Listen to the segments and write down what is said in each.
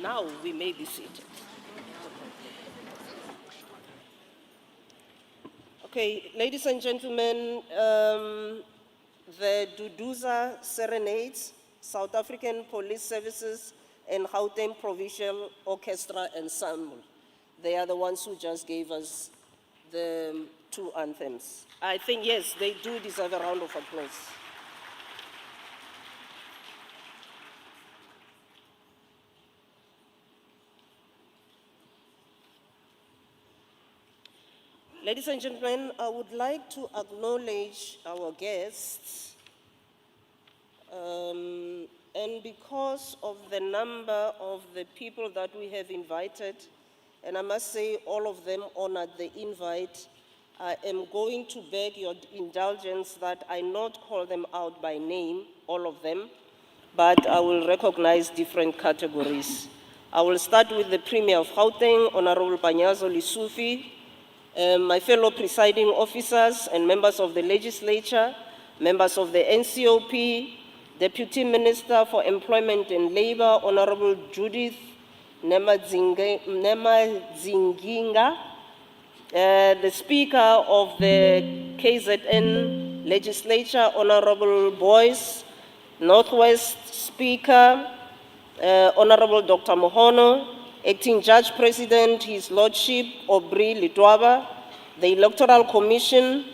Now we may be seated. Okay, ladies and gentlemen, the Duduza Serenades, South African Police Services, and Gauteng Provincial Orchestra Ensemble. They are the ones who just gave us the two anthems. I think, yes, they do deserve a round of applause. Ladies and gentlemen, I would like to acknowledge our guests. And because of the number of the people that we have invited, and I must say all of them honored the invite, I am going to beg your indulgence that I not call them out by name, all of them, but I will recognize different categories. I will start with the Premier of Gauteng, Honorable Panyaza Lesufi, my fellow presiding officers and members of the legislature, members of the NCOP, Deputy Minister for Employment and Labor, Honorable Judith Nemazinginga, the Speaker of the KZN Legislature, Honorable Boyce, Northwest Speaker, Honorable Dr. Mohono, Acting Judge President, His Lordship Aubrey Litwaba, the Electoral Commission,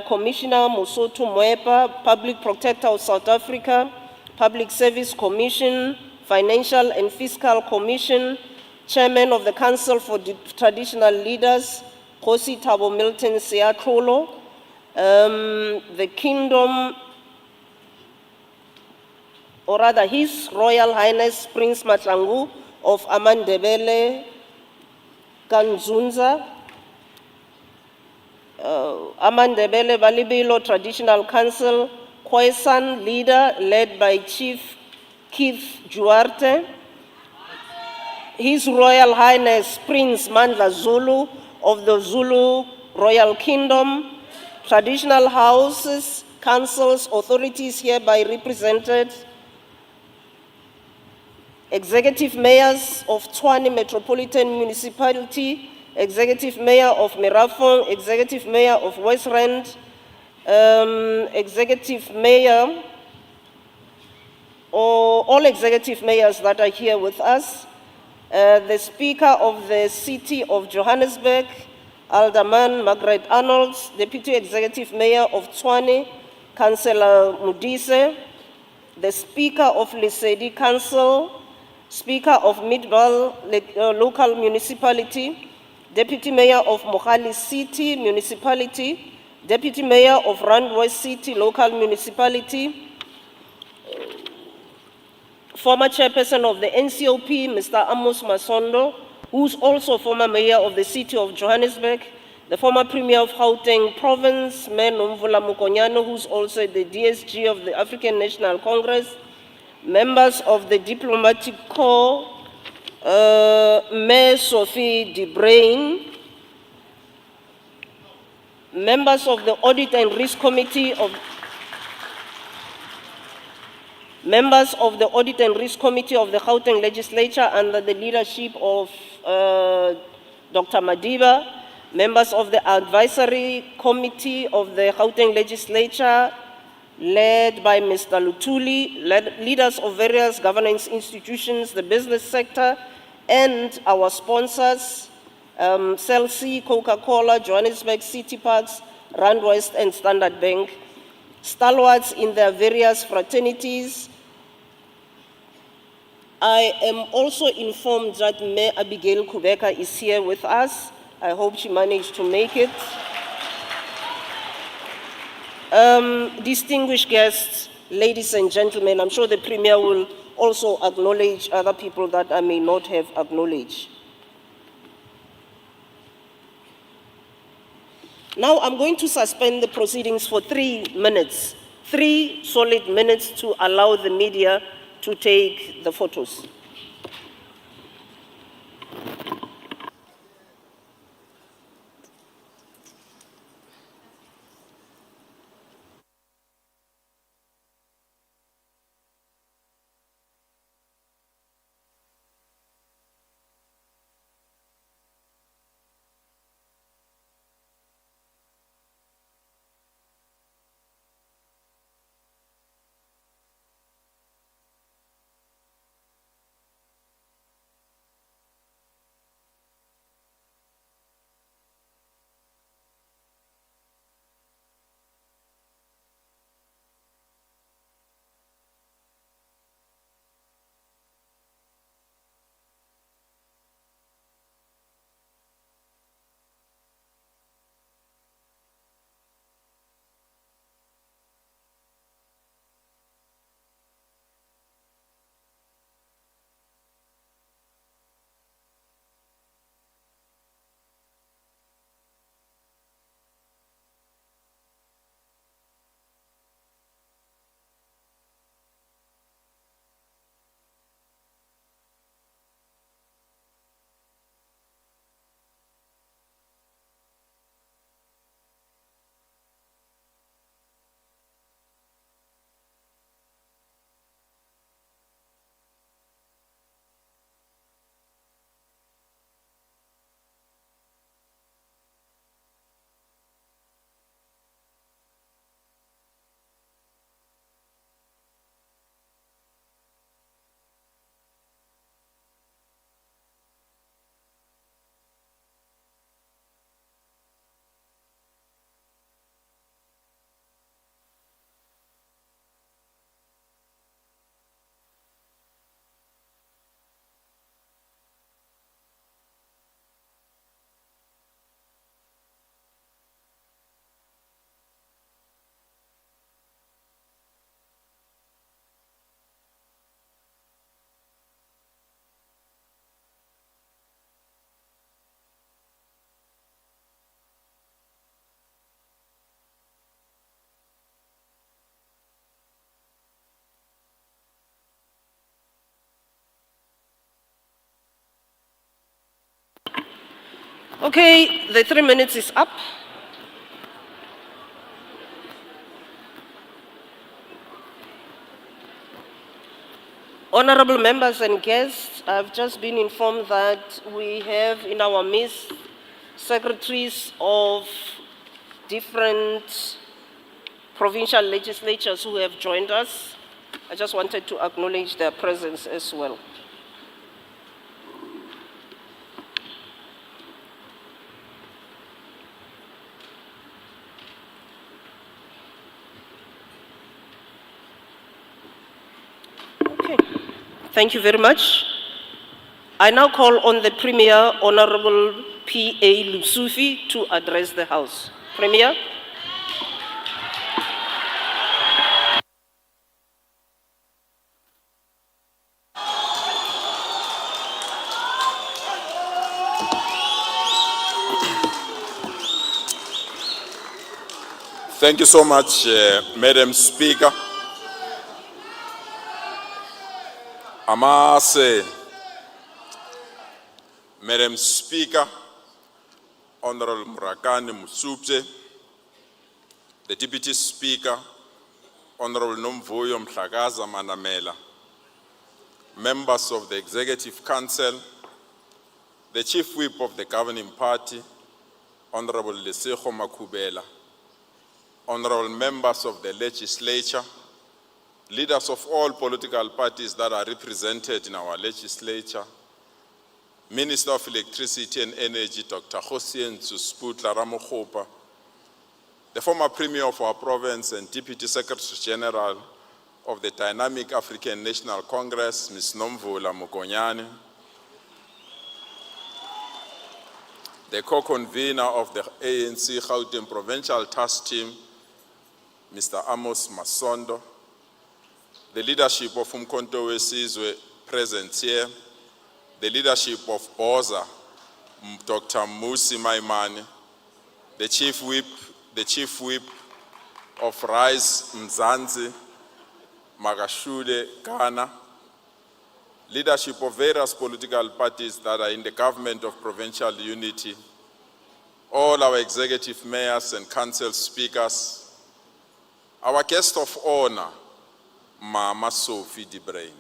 Commissioner Musotu Mwepa, Public Protector of South Africa, Public Service Commission, Financial and Fiscal Commission, Chairman of the Council for Traditional Leaders, Kosi Thabo Milton Seakrolo, the Kingdom, or rather His Royal Highness Prince Matlangu of Amandebele Kanzunza, Amandebele Balibilo Traditional Council, Khoisan leader led by Chief Keith Duarte, His Royal Highness Prince Mandla Zulu of the Zulu Royal Kingdom, traditional houses, councils, authorities hereby represented, Executive Mayors of Tshwane Metropolitan Municipality, Executive Mayor of Merafong, Executive Mayor of West Rand, Executive Mayor, or all Executive Mayors that are here with us, the Speaker of the City of Johannesburg, Alderman Margaret Arnold, Deputy Executive Mayor of Tshwane, Councillor Mudise, the Speaker of Lesedi Council, Speaker of Midval Local Municipality, Deputy Mayor of Mohali City Municipality, Deputy Mayor of Randwest City Local Municipality, former Chairperson of the NCOP, Mr. Amos Masondo, who's also former Mayor of the City of Johannesburg, the former Premier of Gauteng Province, Mayor Nomvula Mokonyane, who's also the DSG of the African National Congress, members of the Diplomatic Corps, Mayor Sophie de Bruyn, members of the Audit and Risk Committee of the Gauteng Legislature under the leadership of Dr. Madiba, members of the Advisory Committee of the Gauteng Legislature led by Mr. Lutuli, leaders of various governance institutions, the business sector, and our sponsors, Cell C, Coca-Cola, Johannesburg City Parks, Randwest, and Standard Bank, stalwarts in their various fraternities. I am also informed that Mayor Abigail Kubeka is here with us. I hope she managed to make it. Distinguished guests, ladies and gentlemen, I'm sure the Premier will also acknowledge other people that I may not have acknowledged. Now I'm going to suspend the proceedings for 3 minutes, 3 solid minutes to allow the media to take the photos. Okay, the 3 minutes is up. Honorable members and guests, I've just been informed that we have in our midst secretaries of different provincial legislatures who have joined us. I just wanted to acknowledge their presence as well. Okay, thank you very much. I now call on the Premier, Honorable P.A. Lesufi, to address the House. Premier. Thank you so much, Madam Speaker. Amase, Madam Speaker, Honorable Murakani Musupse, the Deputy Speaker, Honorable Nomvuyo Mhlakaza Manamela, members of the Executive Council, the Chief Whip of the governing party, Honorable Lesego Makubela, honorable members of the legislature, leaders of all political parties that are represented in our legislature, Minister of Electricity and Energy, Dr. Hosien Tsusputla Ramokgopa, the former Premier of our province and Deputy Secretary General of the Dynamic African National Congress, Ms. Nomvula Mokonyane, the co-convener of the ANC Gauteng Provincial Task Team, Mr. Amos Masondo, the leadership of Umkhonto Wesizwe present here, the leadership of BOZA, Dr. Musi Maimane, the Chief Whip of Rise Mzansi, Magashule Ghana, leadership of various political parties that are in the government of provincial unity, all our executive mayors and council speakers, our guest of honor, Mama Sophie de Bruyn.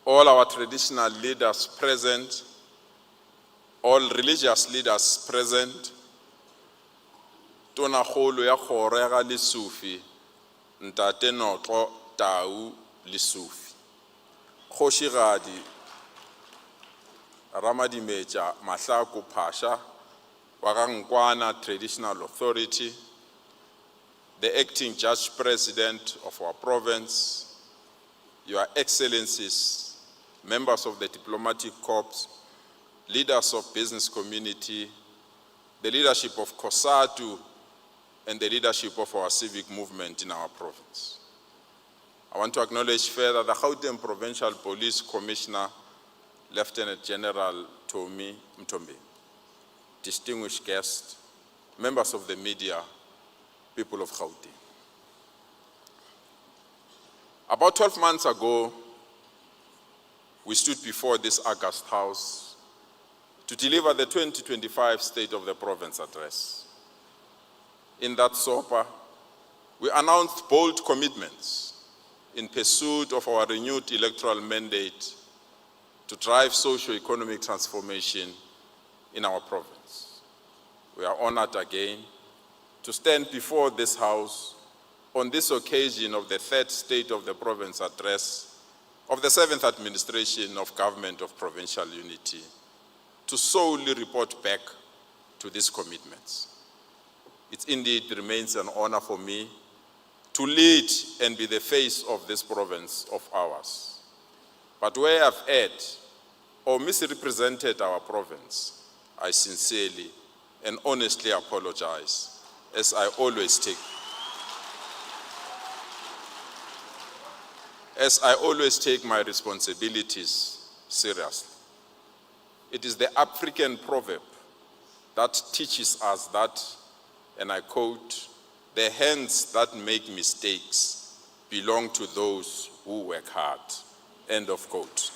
All our traditional leaders present, all religious leaders present, Tona Kgolo ya Kgoro Lesufi, Ntate Notlo Tau Lesufi, Kgoshigadi Ramadimeja Mahlaku Pasha, Wagankwana Traditional Authority, the Acting Judge President of our province, Your Excellencies, members of the Diplomatic Corps, leaders of business community, the leadership of COSATU, and the leadership of our civic movement in our province. I want to acknowledge further the Gauteng Provincial Police Commissioner, Lieutenant General Tommy Mtombe, distinguished guests, members of the media, people of Gauteng. About 12 months ago, we stood before this August House to deliver the 2025 State of the Province Address. In that SOPA, we announced bold commitments in pursuit of our renewed electoral mandate to drive socio-economic transformation in our province. We are honored again to stand before this House on this occasion of the third State of the Province Address of the 7th Administration of Government of Provincial Unity to solely report back to these commitments. It indeed remains an honor for me to lead and be the face of this province of ours. But where I've erred or misrepresented our province, I sincerely and honestly apologize, as I always take my responsibilities seriously. It is the African proverb that teaches us that, and I quote, "The hands that make mistakes belong to those who work hard. End of quote.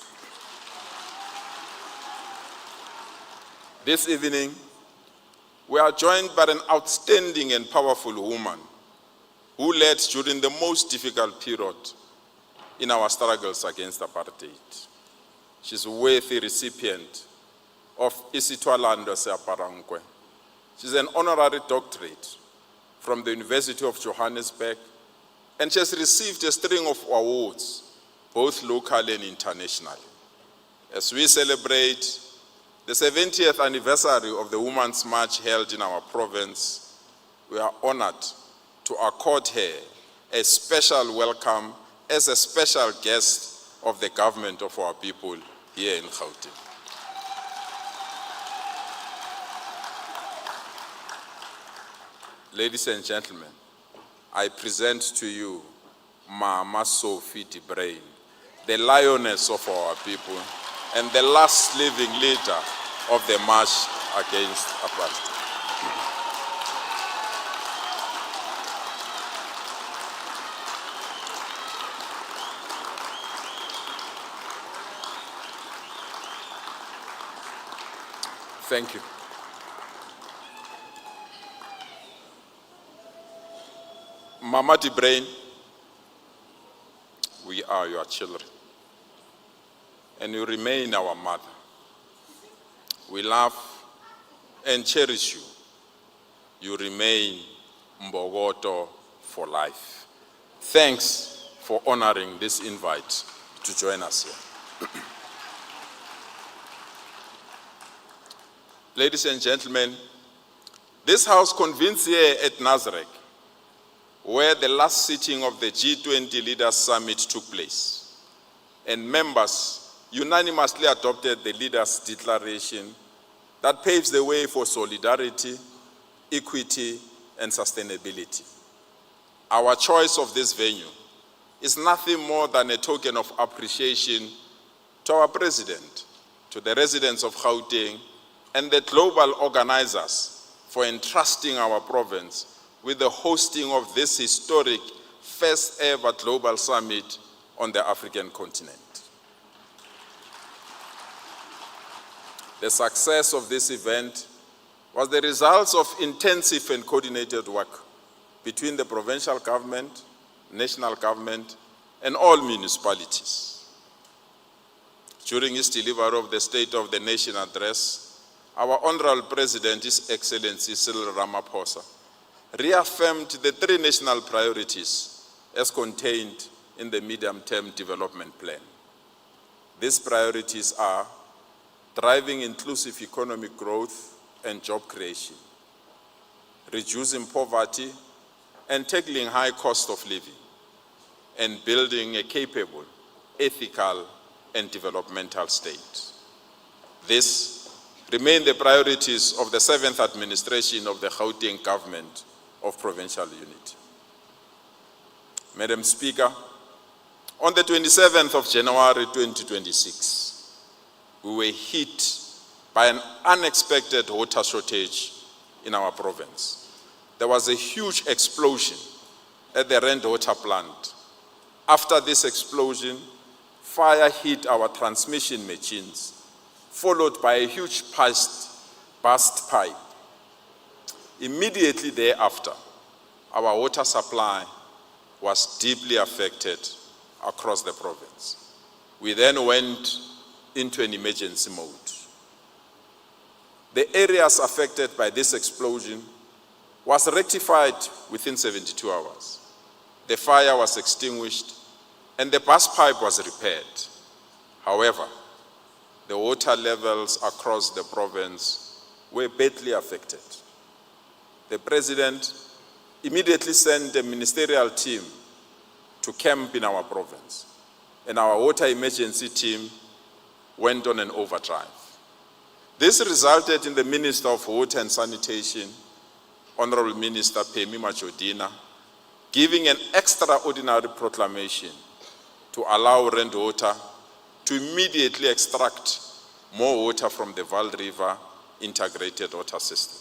This evening, we are joined by an outstanding and powerful woman who led during the most difficult period in our struggles against apartheid. She's a worthy recipient of Isitwalando Seaparankwe. She's an honorary doctorate from the University of Johannesburg, and she has received a string of awards, both locally and internationally. As we celebrate the 70th anniversary of the Women's March held in our province, we are honored to accord her a special welcome as a special guest of the government of our people here in Gauteng. Ladies and gentlemen, I present to you Mama Sophie de Bruyn, the lioness of our people and the last living leader of the march against apartheid. Thank you. Mama de Bruyn, we are your children, and you remain our mother. We love and cherish you. You remain Mbogoto for life. Thanks for honoring this invite to join us here. Ladies and gentlemen, this house convenes here at Nazareth, where the last sitting of the G20 Leaders Summit took place, and members unanimously adopted the Leaders' Declaration that paves the way for solidarity, equity, and sustainability. Our choice of this venue is nothing more than a token of appreciation to our President, to the residents of Gauteng, and the global organizers for entrusting our province with the hosting of this historic first ever global summit on the African continent. The success of this event was the result of intensive and coordinated work between the provincial government, national government, and all municipalities. During his delivery of the State of the Nation address, our Honorable President, His Excellency Cyril Ramaphosa, reaffirmed the three national priorities as contained in the medium-term development plan. These priorities are driving inclusive economic growth and job creation, reducing poverty and tackling high cost of living, and building a capable, ethical, and developmental state. These remain the priorities of the 7th administration of the Gauteng government of provincial unity. Madam Speaker, on the 27th of January 2026, we were hit by an unexpected water shortage in our province. There was a huge explosion at the Rand water plant. After this explosion, fire hit our transmission machines, followed by a huge burst pipe. Immediately thereafter, our water supply was deeply affected across the province. We then went into an emergency mode. The areas affected by this explosion was rectified within 72 hours. The fire was extinguished and the burst pipe was repaired. However, the water levels across the province were badly affected. The President immediately sent a ministerial team to camp in our province, and our water emergency team went on an overdrive. This resulted in the Minister of Water and Sanitation, Honorable Minister Phemi Majodina, giving an extraordinary proclamation to allow Rand Water to immediately extract more water from the Vaal River integrated water system.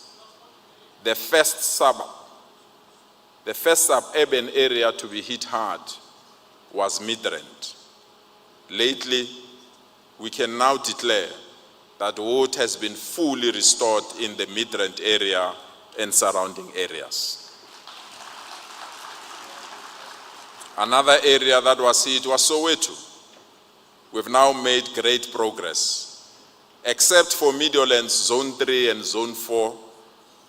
The first suburban area to be hit hard was Midrand. Lately, we can now declare that water has been fully restored in the Midrand area and surrounding areas. Another area that was hit was Soweto. We've now made great progress. Except for Meadowlands Zone 3 and Zone 4,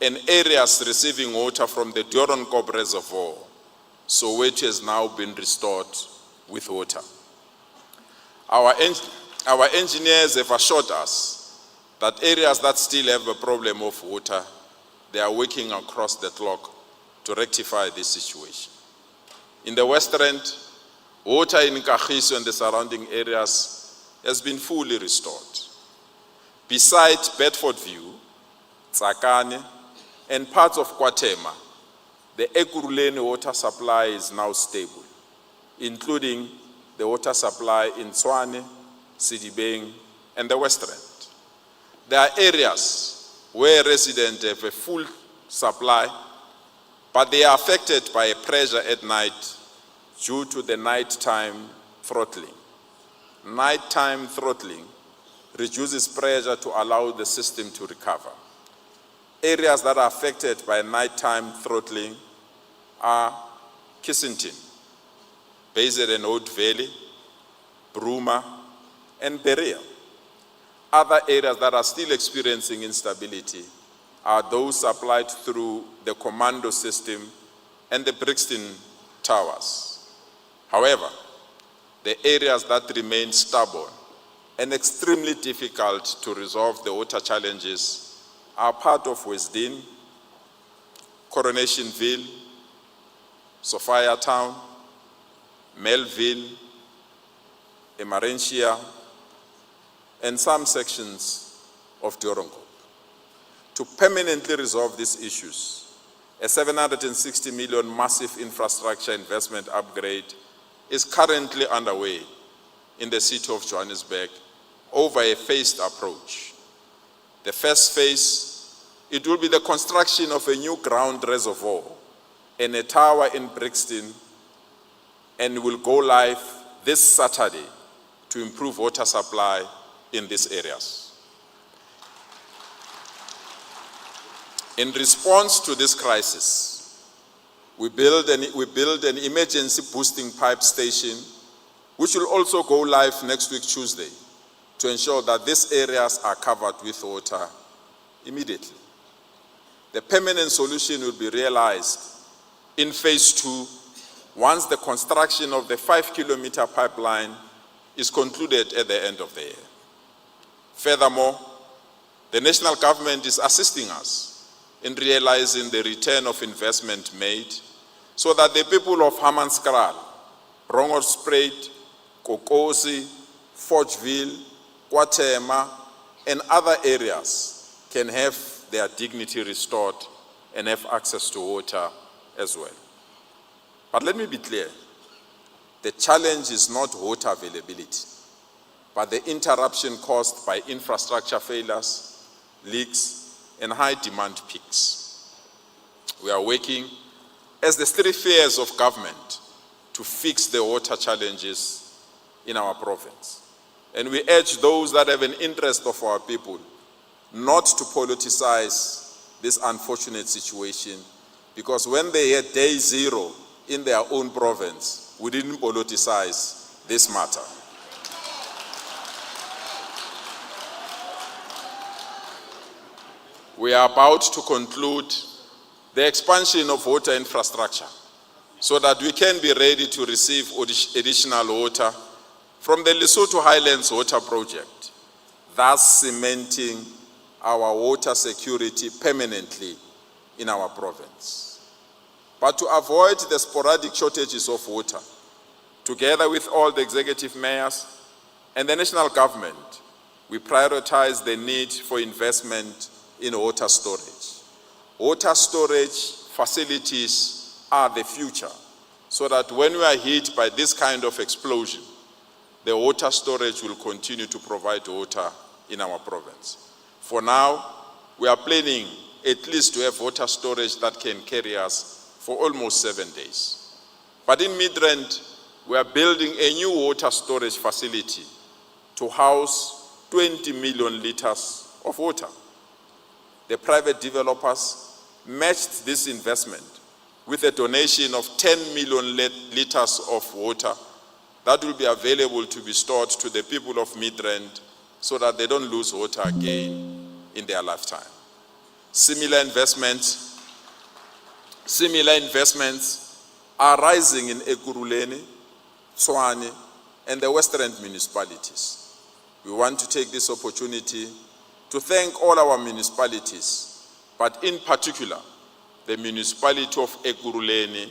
and areas receiving water from the Doornkop Reservoir, Soweto has now been restored with water. Our engineers have assured us that areas that still have a problem of water, they are working across the clock to rectify this situation. In the West End, water in Kagiso and the surrounding areas has been fully restored. Besides Bedford View, Tsakane, and parts of Kwatema, the Ekurhuleni water supply is now stable, including the water supply in Tshwane, Sidibeng, and the West End. There are areas where residents have a full supply, but they are affected by a pressure at night due to the nighttime throttling. Nighttime throttling reduces pressure to allow the system to recover. Areas that are affected by nighttime throttling are Kissington, Bayzet and Old Valley, Bruma, and Berea. Other areas that are still experiencing instability are those supplied through the Commando system and the Brixton Towers. However, the areas that remain stubborn and extremely difficult to resolve the water challenges are part of Westdean, Coronationville, Sophia Town, Melville, Emarentia, and some sections of Doornkop. To permanently resolve these issues, a 760 million massive infrastructure investment upgrade is currently underway in the city of Johannesburg over a phased approach. The first phase, it will be the construction of a new ground reservoir and a tower in Brixton, and will go live this Saturday to improve water supply in these areas. In response to this crisis, we build an emergency boosting pipe station, which will also go live next week, Tuesday, to ensure that these areas are covered with water immediately. The permanent solution will be realized in phase 2 once the construction of the 5-kilometer pipeline is concluded at the end of the year. Furthermore, the national government is assisting us in realizing the return of investment made so that the people of Hammanskraal, Rongospruit, Kokosi, Forgeville, Kwatema, and other areas can have their dignity restored and have access to water as well. But let me be clear, the challenge is not water availability, but the interruption caused by infrastructure failures, leaks, and high demand peaks. We are working as the three spheres of government to fix the water challenges in our province. And we urge those that have an interest of our people not to politicize this unfortunate situation, because when they had day zero in their own province, we didn't politicize this matter. We are about to conclude the expansion of water infrastructure so that we can be ready to receive additional water from the Lesotho Highlands Water Project, thus cementing our water security permanently in our province. But to avoid the sporadic shortages of water, together with all the executive mayors and the national government, we prioritize the need for investment in water storage. Water storage facilities are the future, so that when we are hit by this kind of explosion, the water storage will continue to provide water in our province. For now, we are planning at least to have water storage that can carry us for almost 7 days. But in Midrand, we are building a new water storage facility to house 20 million liters of water. The private developers matched this investment with a donation of 10 million liters of water that will be available to be stored to the people of Midrand so that they don't lose water again in their lifetime. Similar investments are rising in Ekurhuleni, Tshwane, and the Western municipalities. We want to take this opportunity to thank all our municipalities, but in particular, the municipality of Ekurhuleni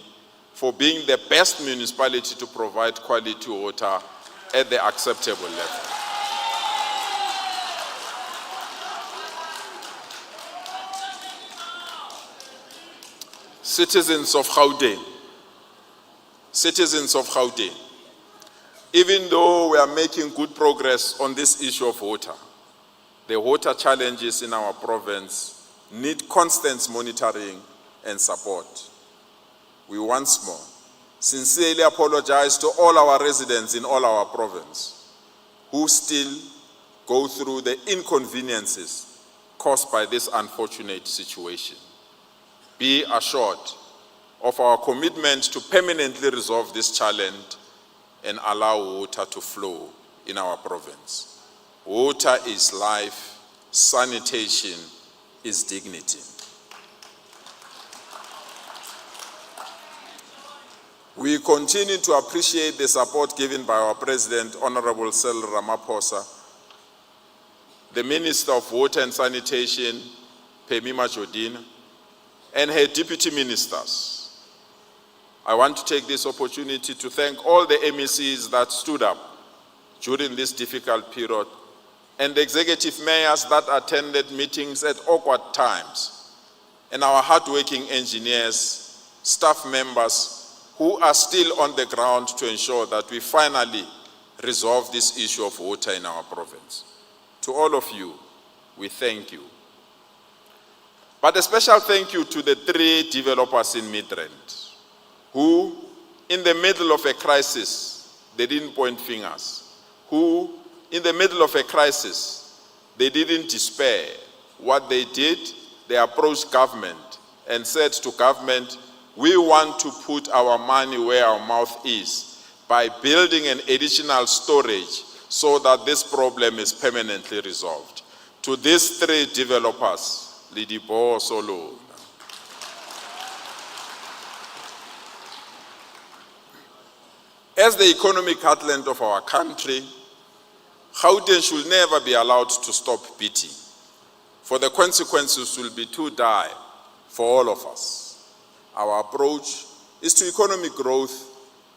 for being the best municipality to provide quality water at the acceptable level. Citizens of Gauteng, even though we are making good progress on this issue of water, the water challenges in our province need constant monitoring and support. We once more sincerely apologize to all our residents in all our province who still go through the inconveniences caused by this unfortunate situation. Be assured of our commitment to permanently resolve this challenge and allow water to flow in our province. Water is life, sanitation is dignity. We continue to appreciate the support given by our President, Honorable Cyril Ramaphosa, the Minister of Water and Sanitation, Phemi Majodina, and her deputy ministers. I want to take this opportunity to thank all the MECs that stood up during this difficult period and the executive mayors that attended meetings at awkward times, and our hardworking engineers, staff members who are still on the ground to ensure that we finally resolve this issue of water in our province. To all of you, we thank you. But a special thank you to the 3 developers in Midrand who, in the middle of a crisis, they didn't point fingers, who, in the middle of a crisis, they didn't despair. What they did, they approached government and said to government, we want to put our money where our mouth is by building an additional storage so that this problem is permanently resolved. To these 3 developers, Lidibo Solo. As the economic heartland of our country, Gauteng should never be allowed to stop beating, for the consequences will be too dire for all of us. Our approach is to economic growth.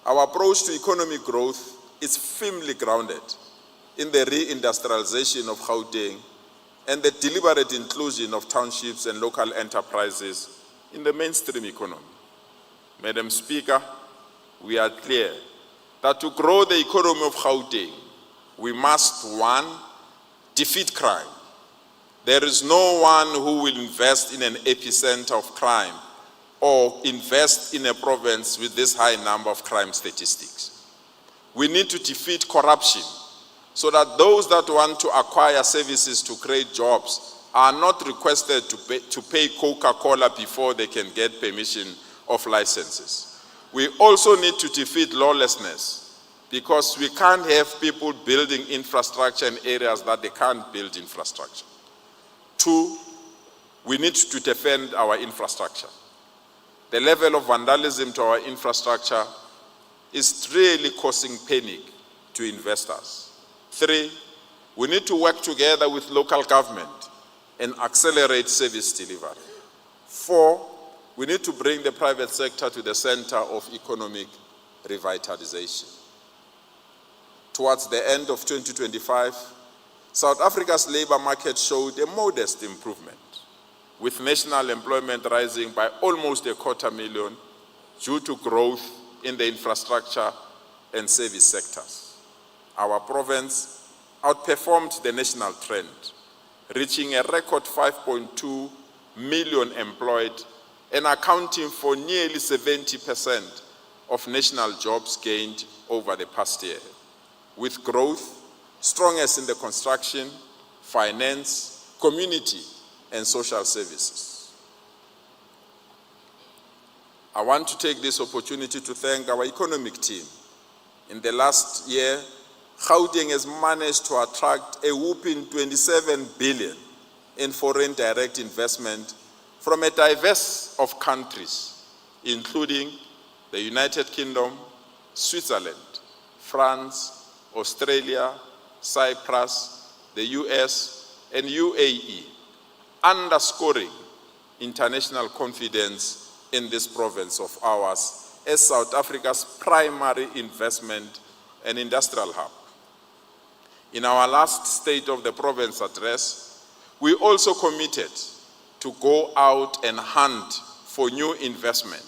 Our approach to economic growth is firmly grounded in the re-industrialization of Gauteng and the deliberate inclusion of townships and local enterprises in the mainstream economy. Madam Speaker, we are clear that to grow the economy of Gauteng, we must, 1, defeat crime. There is no one who will invest in an epicenter of crime or invest in a province with this high number of crime statistics. We need to defeat corruption so that those that want to acquire services to create jobs are not requested to pay Coca-Cola before they can get permission of licenses. We also need to defeat lawlessness because we can't have people building infrastructure in areas that they can't build infrastructure. 2, we need to defend our infrastructure. The level of vandalism to our infrastructure is really causing panic to investors. 3, we need to work together with local government and accelerate service delivery. 4, we need to bring the private sector to the center of economic revitalization. Towards the end of 2025, South Africa's labor market showed a modest improvement, with national employment rising by almost 250,000 due to growth in the infrastructure and service sectors. Our province outperformed the national trend, reaching a record 5.2 million employed and accounting for nearly 70% of national jobs gained over the past year, with growth strongest in the construction, finance, community, and social services. I want to take this opportunity to thank our economic team. In the last year, Gauteng has managed to attract a whopping 27 billion in foreign direct investment from a diverse of countries, including the United Kingdom, Switzerland, France, Australia, Cyprus, the US, and UAE, underscoring international confidence in this province of ours as South Africa's primary investment and industrial hub. In our last State of the Province address, we also committed to go out and hunt for new investment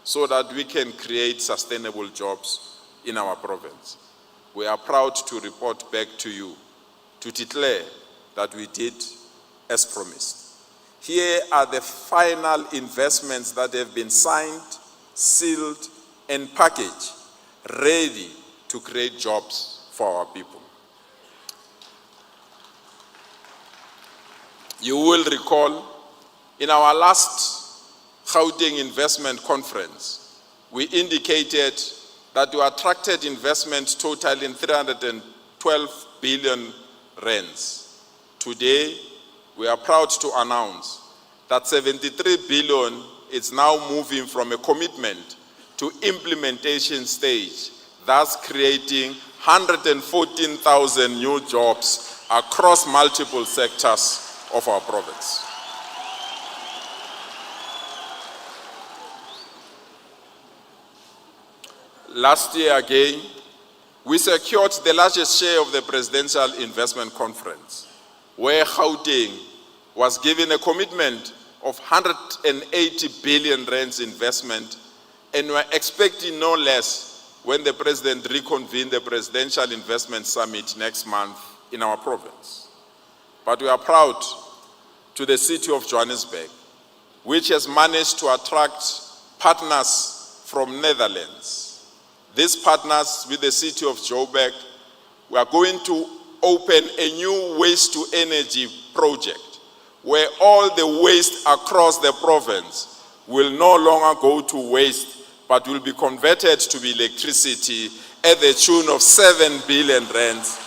so that we can create sustainable jobs in our province. We are proud to report back to you, to declare that we did as promised. Here are the final investments that have been signed, sealed, and packaged, ready to create jobs for our people. You will recall, in our last Gauteng Investment Conference, we indicated that we attracted investment totaling 312 billion rands. Today, we are proud to announce that 73 billion is now moving from a commitment to implementation stage, thus creating 114,000 new jobs across multiple sectors of our province. Last year again, we secured the largest share of the Presidential Investment Conference, where Gauteng was given a commitment of 180 billion rands investment, and we're expecting no less when the President reconvened the Presidential Investment Summit next month in our province. But we are proud to the city of Johannesburg, which has managed to attract partners from Netherlands. These partners with the city of Joburg, we are going to open a new waste-to-energy project where all the waste across the province will no longer go to waste, but will be converted to electricity at the tune of 7 billion rands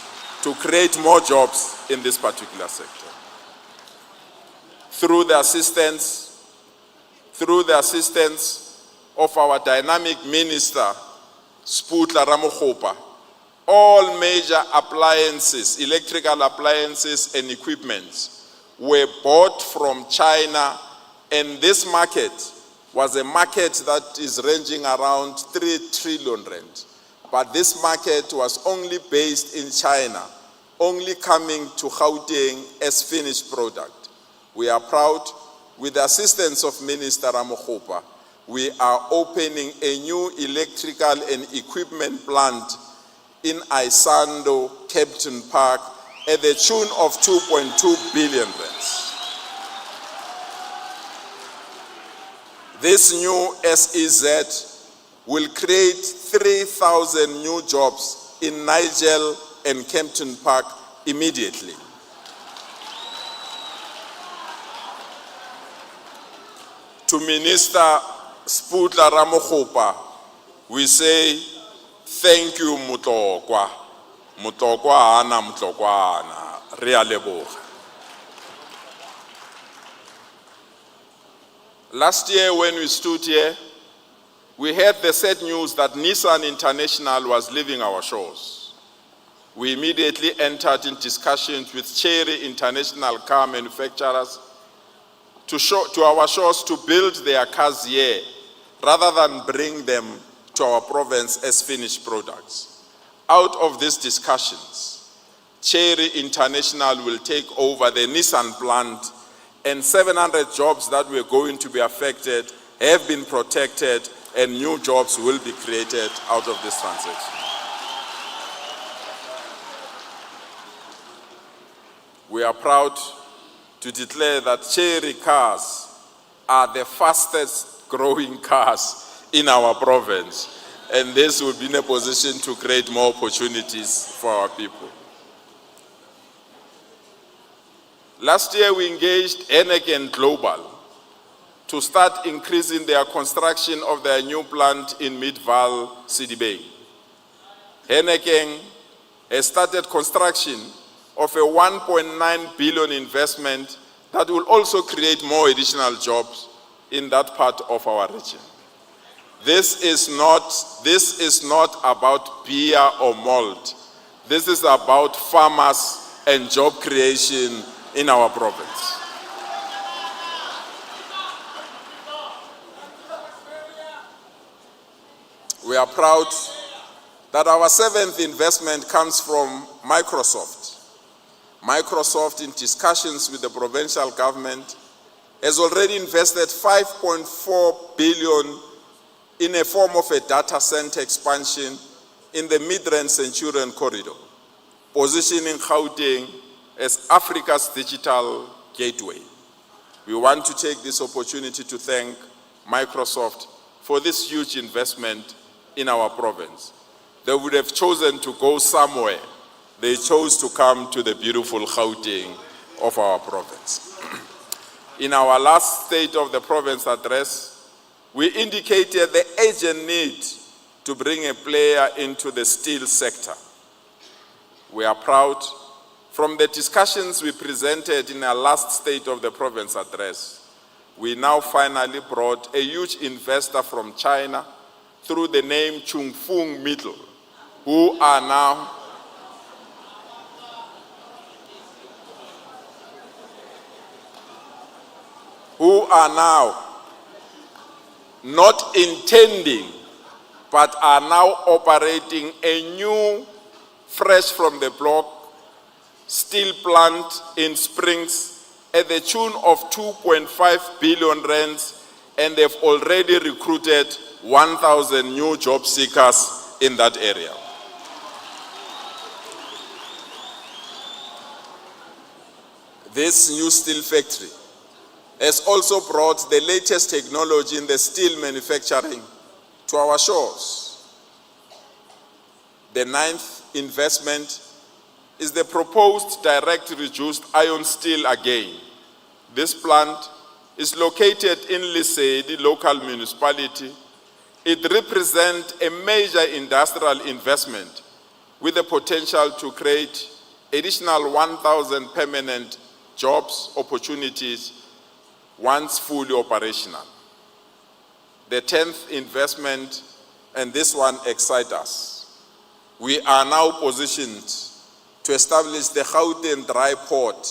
to create more jobs in this particular sector. Through the assistance of our dynamic minister, Sputla Ramokgopa, all major appliances, electrical appliances and equipment were bought from China, and this market was a market that is ranging around 3 trillion rand. But this market was only based in China, only coming to Gauteng as finished product. We are proud, with the assistance of Minister Ramokgopa, we are opening a new electrical and equipment plant in Isando, Captain Park, at the tune of 2.2 billion rands. This new SEZ will create 3,000 new jobs in Nigel and Kempton Park immediately. To Minister Sputla Ramokgopa, we say, thank you, Mutlokwa. Mutlokwa ana Mutlokwana. Re a leboga. Last year when we stood here, we heard the sad news that Nissan International was leaving our shores. We immediately entered in discussions with Chery International car manufacturers to our shores to build their cars here, rather than bring them to our province as finished products. Out of these discussions, Chery International will take over the Nissan plant, and 700 jobs that were going to be affected have been protected, and new jobs will be created out of this transaction. We are proud to declare that Chery cars are the fastest growing cars in our province. and this will be in a position to create more opportunities for our people. Last year, we engaged Heineken Global to start increasing their construction of their new plant in Midvaal, City Bay. Heineken has started construction of a 1.9 billion investment that will also create more additional jobs in that part of our region. This is not about beer or malt. This is about farmers and job creation in our province. We are proud that our 7th investment comes from Microsoft. Microsoft, in discussions with the provincial government, has already invested 5.4 billion in a form of a data center expansion in the Midrand Centurion corridor, positioning Gauteng as Africa's digital gateway. We want to take this opportunity to thank Microsoft for this huge investment in our province. They would have chosen to go somewhere. They chose to come to the beautiful Gauteng of our province. In our last State of the Province address, we indicated the urgent need to bring a player into the steel sector. We are proud, from the discussions we presented in our last State of the Province address, we now finally brought a huge investor from China through the name Chungfung Middle, who are now not intending, but are now operating a new, fresh from the block, steel plant in Springs at the tune of 2.5 billion rands, and they've already recruited 1,000 new job seekers in that area. This new steel factory has also brought the latest technology in the steel manufacturing to our shores. The 9th investment is the proposed direct reduced iron steel again. This plant is located in Lesedi local municipality. It represents a major industrial investment with the potential to create additional 1,000 permanent jobs opportunities once fully operational. The 10th investment, and this one excites us. We are now positioned to establish the Gauteng Dry Port,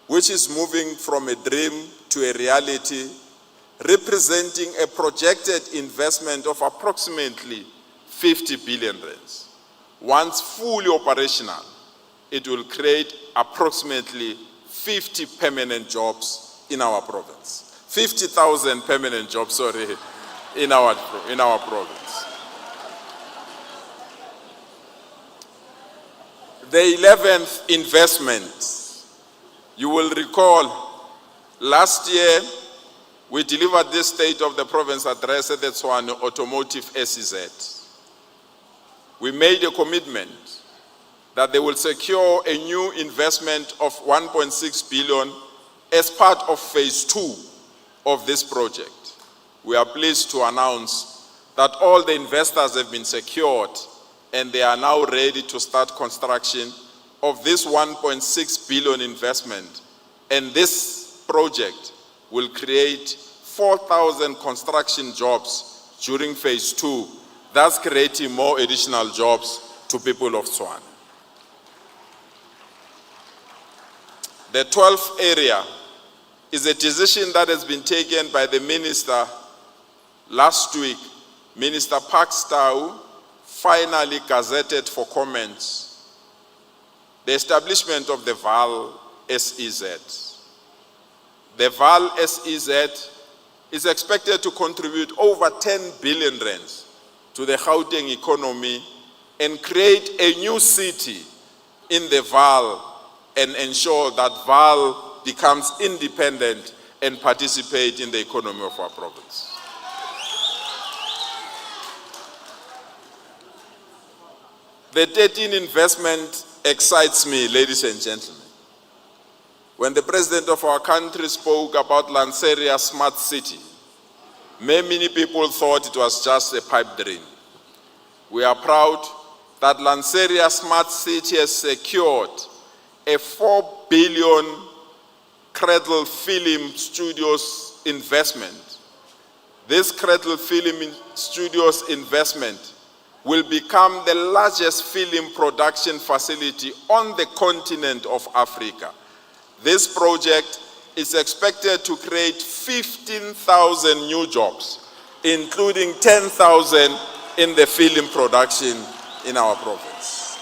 which is moving from a dream to a reality, representing a projected investment of approximately 50 billion rands. Once fully operational, it will create approximately 50 permanent jobs in our province. 50,000 permanent jobs, in our province. The 11th investment, you will recall, last year we delivered this State of the Province address at the Tshwane Automotive SEZ. We made a commitment that they will secure a new investment of 1.6 billion as part of phase 2 of this project. We are pleased to announce that all the investors have been secured and they are now ready to start construction of this 1.6 billion investment. And this project will create 4,000 construction jobs during phase 2, thus creating more additional jobs to people of Tshwane. The 12th area is a decision that has been taken by the minister last week. Minister Pakstau finally gazetted for comments the establishment of the VAL SEZ. The VAL SEZ is expected to contribute over 10 billion rands to the Gauteng economy and create a new city in the VAL and ensure that VAL becomes independent and participate in the economy of our province. The 13 investment excites me, ladies and gentlemen. When the president of our country spoke about Lanseria Smart City, many people thought it was just a pipe dream. We are proud that Lanseria Smart City has secured a 4 billion Cradle Film Studios investment. This Cradle Film Studios investment will become the largest film production facility on the continent of Africa. This project is expected to create 15,000 new jobs, including 10,000 in the film production in our province.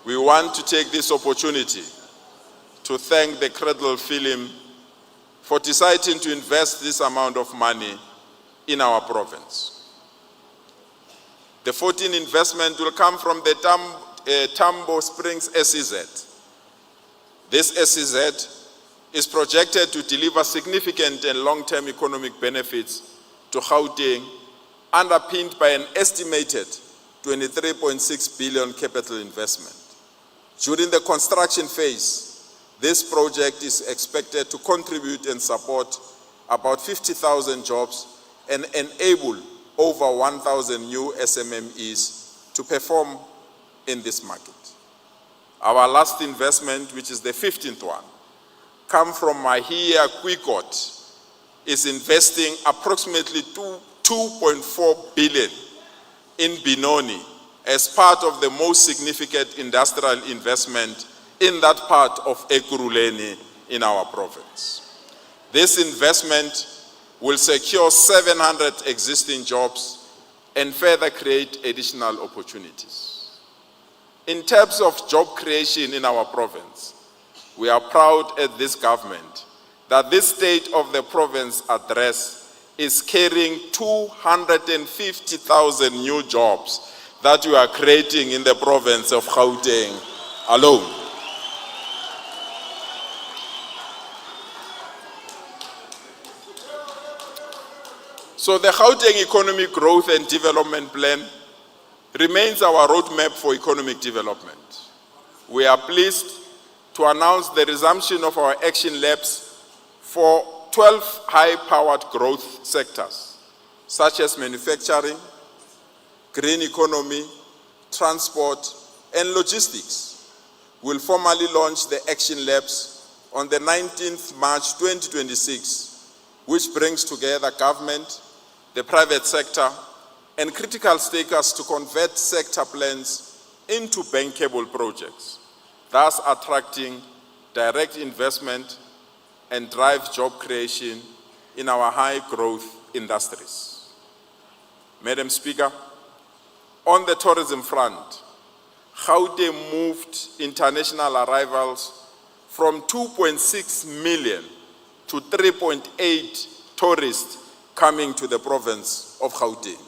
We want to take this opportunity to thank the Cradle Film for deciding to invest this amount of money in our province. The 14 investment will come from the Tambo Springs SEZ. This SEZ is projected to deliver significant and long-term economic benefits to Gauteng, underpinned by an estimated 23.6 billion capital investment. During the construction phase, this project is expected to contribute and support about 50,000 jobs and enable over 1,000 new SMMEs to perform in this market. Our last investment, which is the 15th one, come from Mahia Kwikot, is investing approximately 2.4 billion in Benoni as part of the most significant industrial investment in that part of Ekurhuleni in our province. This investment will secure 700 existing jobs and further create additional opportunities. In terms of job creation in our province, we are proud at this government that this State of the Province address is carrying 250,000 new jobs that we are creating in the province of Gauteng alone. So the Gauteng Economic Growth and Development Plan remains our roadmap for economic development. We are pleased to announce the resumption of our action labs for 12 high-powered growth sectors, such as manufacturing, green economy, transport, and logistics. We'll formally launch the action labs on the 19th March 2026, which brings together government, the private sector, and critical stakeholders to convert sector plans into bankable projects, thus attracting direct investment and drive job creation in our high-growth industries. Madam Speaker, on the tourism front, Gauteng moved international arrivals from 2.6 million to 3.8 tourists coming to the province of Gauteng.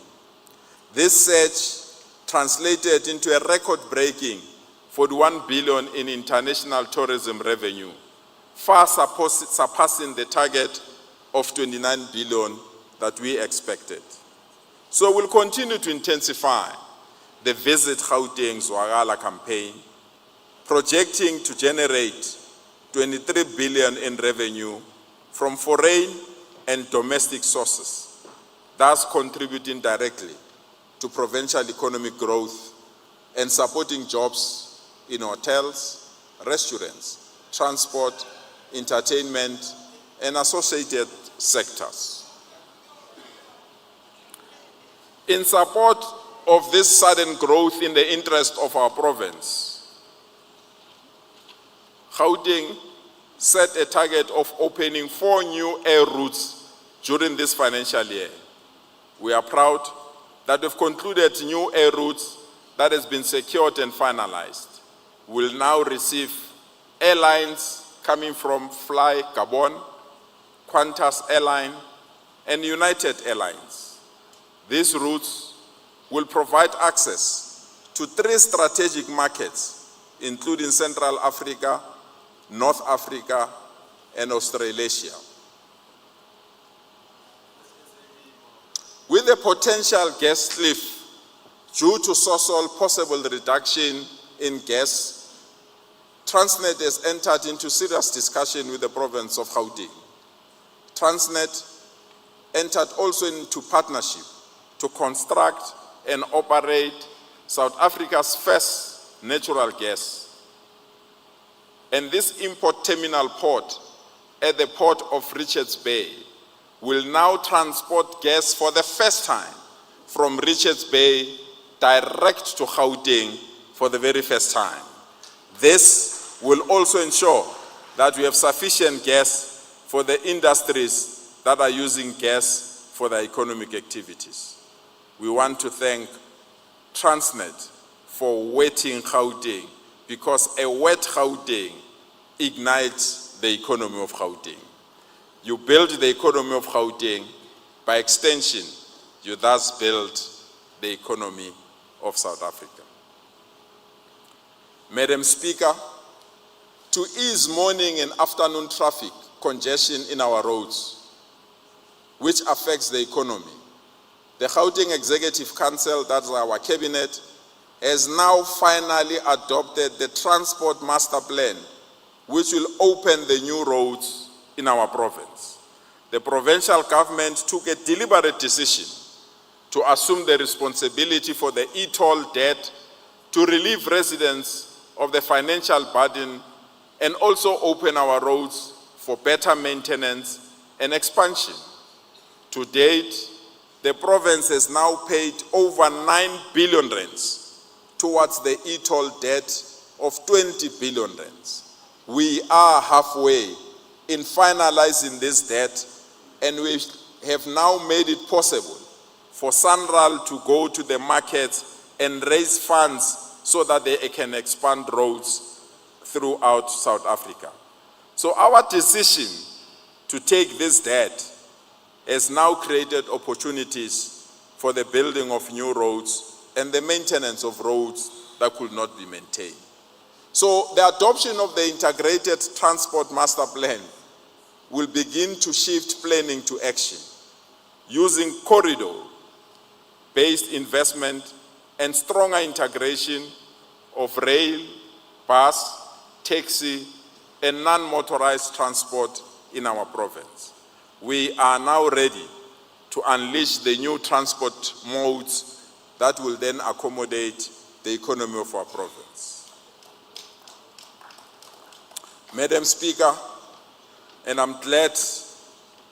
This surge translated into a record-breaking 41 billion in international tourism revenue, far surpassing the target of 29 billion that we expected. So we'll continue to intensify the Visit Gauteng Zwagala campaign, projecting to generate 23 billion in revenue from foreign and domestic sources, thus contributing directly to provincial economic growth and supporting jobs in hotels, restaurants, transport, entertainment, and associated sectors. In support of this sudden growth in the interest of our province, Gauteng set a target of opening 4 new air routes during this financial year. We are proud that we've concluded new air routes that has been secured and finalized. We'll now receive airlines coming from Fly Gabon, Qantas Airline, and United Airlines. These routes will provide access to 3 strategic markets, including Central Africa, North Africa, and Australasia. With With a potential gas cliff due to so-called possible reduction in gas, Transnet has entered into serious discussion with the province of Gauteng. Transnet entered also into partnership to construct and operate South Africa's first natural gas. And this import terminal port at the port of Richards Bay will now transport gas for the first time from Richards Bay direct to Gauteng for the very first time. This will also ensure that we have sufficient gas for the industries that are using gas for their economic activities. We want to thank Transnet for wetting Gauteng, because a wet Gauteng ignites the economy of Gauteng. You build the economy of Gauteng, by extension, you thus build the economy of South Africa. Madam Speaker, to ease morning and afternoon traffic congestion in our roads, which affects the economy, the Gauteng Executive Council, that's our cabinet, has now finally adopted the Transport Master Plan, which will open the new roads in our province. The provincial government took a deliberate decision to assume the responsibility for the e-toll debt, to relieve residents of the financial burden, and also open our roads for better maintenance and expansion. To date, the province has now paid over 9 billion rands towards the e-toll debt of 20 billion rands. We are halfway in finalizing this debt, and we have now made it possible for SANRAL to go to the market and raise funds so that they can expand roads throughout South Africa. So our decision to take this debt has now created opportunities for the building of new roads and the maintenance of roads that could not be maintained. So the adoption of the Integrated Transport Master Plan will begin to shift planning to action, using corridor-based investment and stronger integration of rail, bus, taxi, and non-motorized transport in our province. We are now ready to unleash the new transport modes that will then accommodate the economy of our province. Madam Speaker, and I'm glad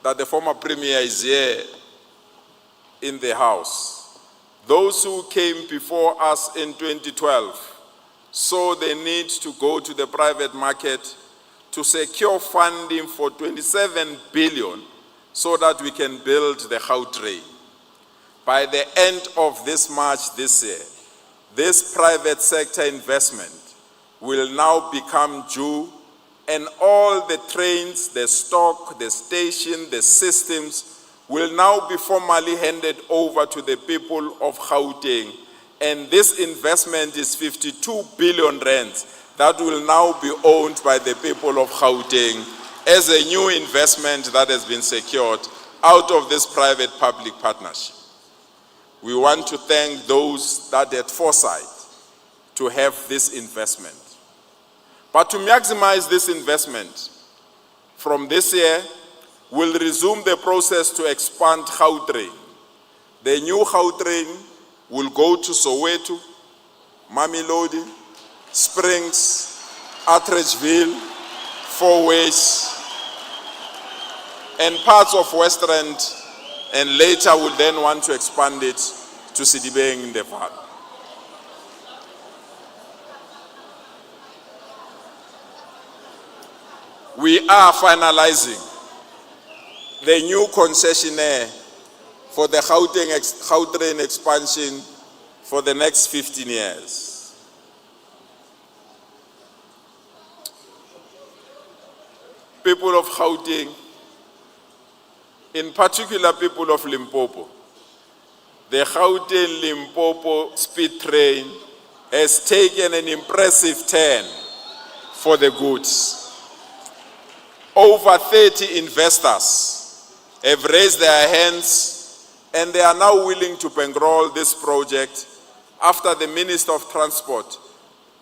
that the former Premier is here in the House. Those who came before us in 2012 saw the need to go to the private market to secure funding for 27 billion so that we can build the Gautrain. By the end of this March this year, this private sector investment will now become due, and all the trains, the stock, the station, the systems will now be formally handed over to the people of Gauteng. And this investment is 52 billion rands that will now be owned by the people of Gauteng as a new investment that has been secured out of this private-public partnership. We want to thank those that had foresight to have this investment. But to maximize this investment, from this year, we'll resume the process to expand Gautrain. The new Gautrain will go to Soweto, Mamelodi, Springs, Atteridgeville, Four Ways, and parts of Western, and later we'll then want to expand it to Sidibeng in the Vaal. We are finalizing the new concessionaire for the Gautrain expansion for the next 15 years. People of Gauteng, in particular people of Limpopo, the Gauteng-Limpopo speed train has taken an impressive turn for the goods. Over 30 investors have raised their hands And they are now willing to bankroll this project after the Minister of Transport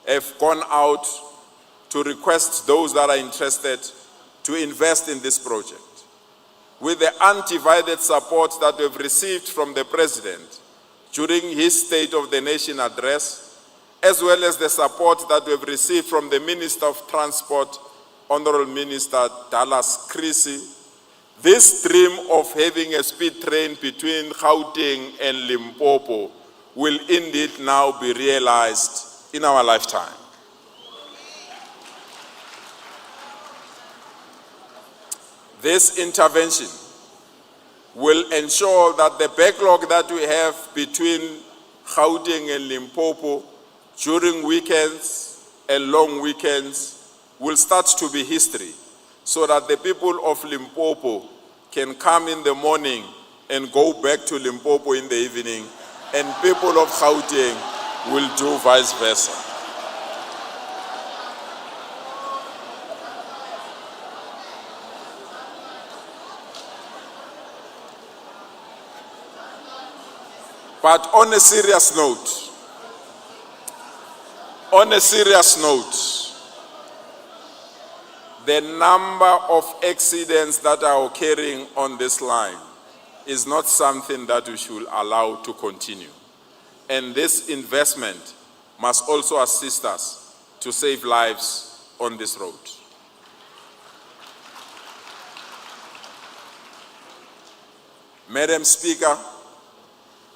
have gone out to request those that are interested to invest in this project. With the undivided support that we've received from the President during his State of the Nation address, as well as the support that we've received from the Minister of Transport, Honorable Minister Dallas Creasy, this dream of having a speed train between Gauteng and Limpopo will indeed now be realized in our lifetime. This intervention will ensure that the backlog that we have between Gauteng and Limpopo during weekends and long weekends will start to be history, so that the people of Limpopo can come in the morning and go back to Limpopo in the evening, and people of Gauteng will do vice versa. But on a serious note, the number of accidents that are occurring on this line is not something that we should allow to continue. And this investment must also assist us to save lives on this road. Madam Speaker,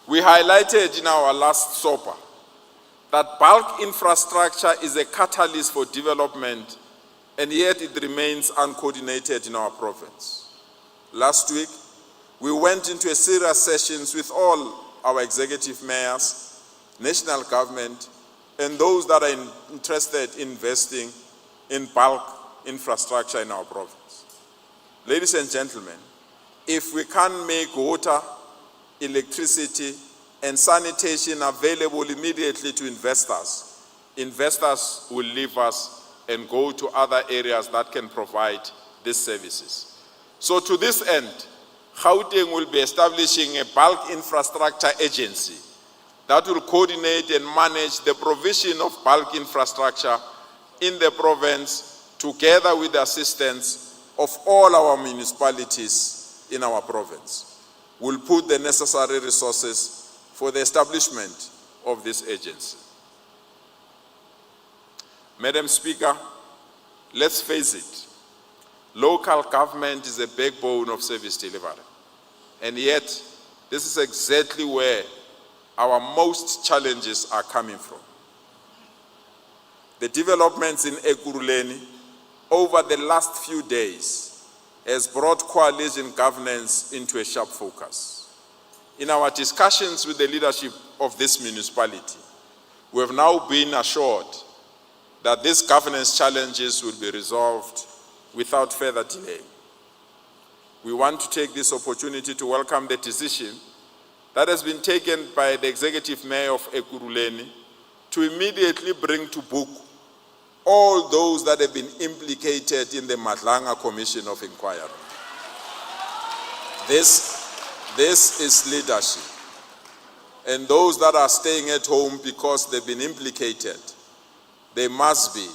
we highlighted in our last SOPA that bulk infrastructure is a catalyst for development, and yet it remains uncoordinated in our province. Last week, we went into a serious sessions with all our executive mayors, national government, and those that are interested in investing in bulk infrastructure in our province. Ladies and gentlemen, if we can't make water, electricity, and sanitation available immediately to investors, investors will leave us and go to other areas that can provide these services. So to this end, Gauteng will be establishing a bulk infrastructure agency that will coordinate and manage the provision of bulk infrastructure in the province, together with the assistance of all our municipalities in our province. We'll put the necessary resources for the establishment of this agency. Madam Speaker, let's face it, local government is the backbone of service delivery. And yet, this is exactly where our most challenges are coming from. The developments in Ekurhuleni over the last few days has brought coalition governance into a sharp focus. In our discussions with the leadership of this municipality, we have now been assured that these governance challenges will be resolved without further delay. We want to take this opportunity to welcome the decision that has been taken by the executive mayor of Ekurhuleni to immediately bring to book all those that have been implicated in the Madlanga Commission of Inquiry. This is leadership. And those that are staying at home because they've been implicated, they must be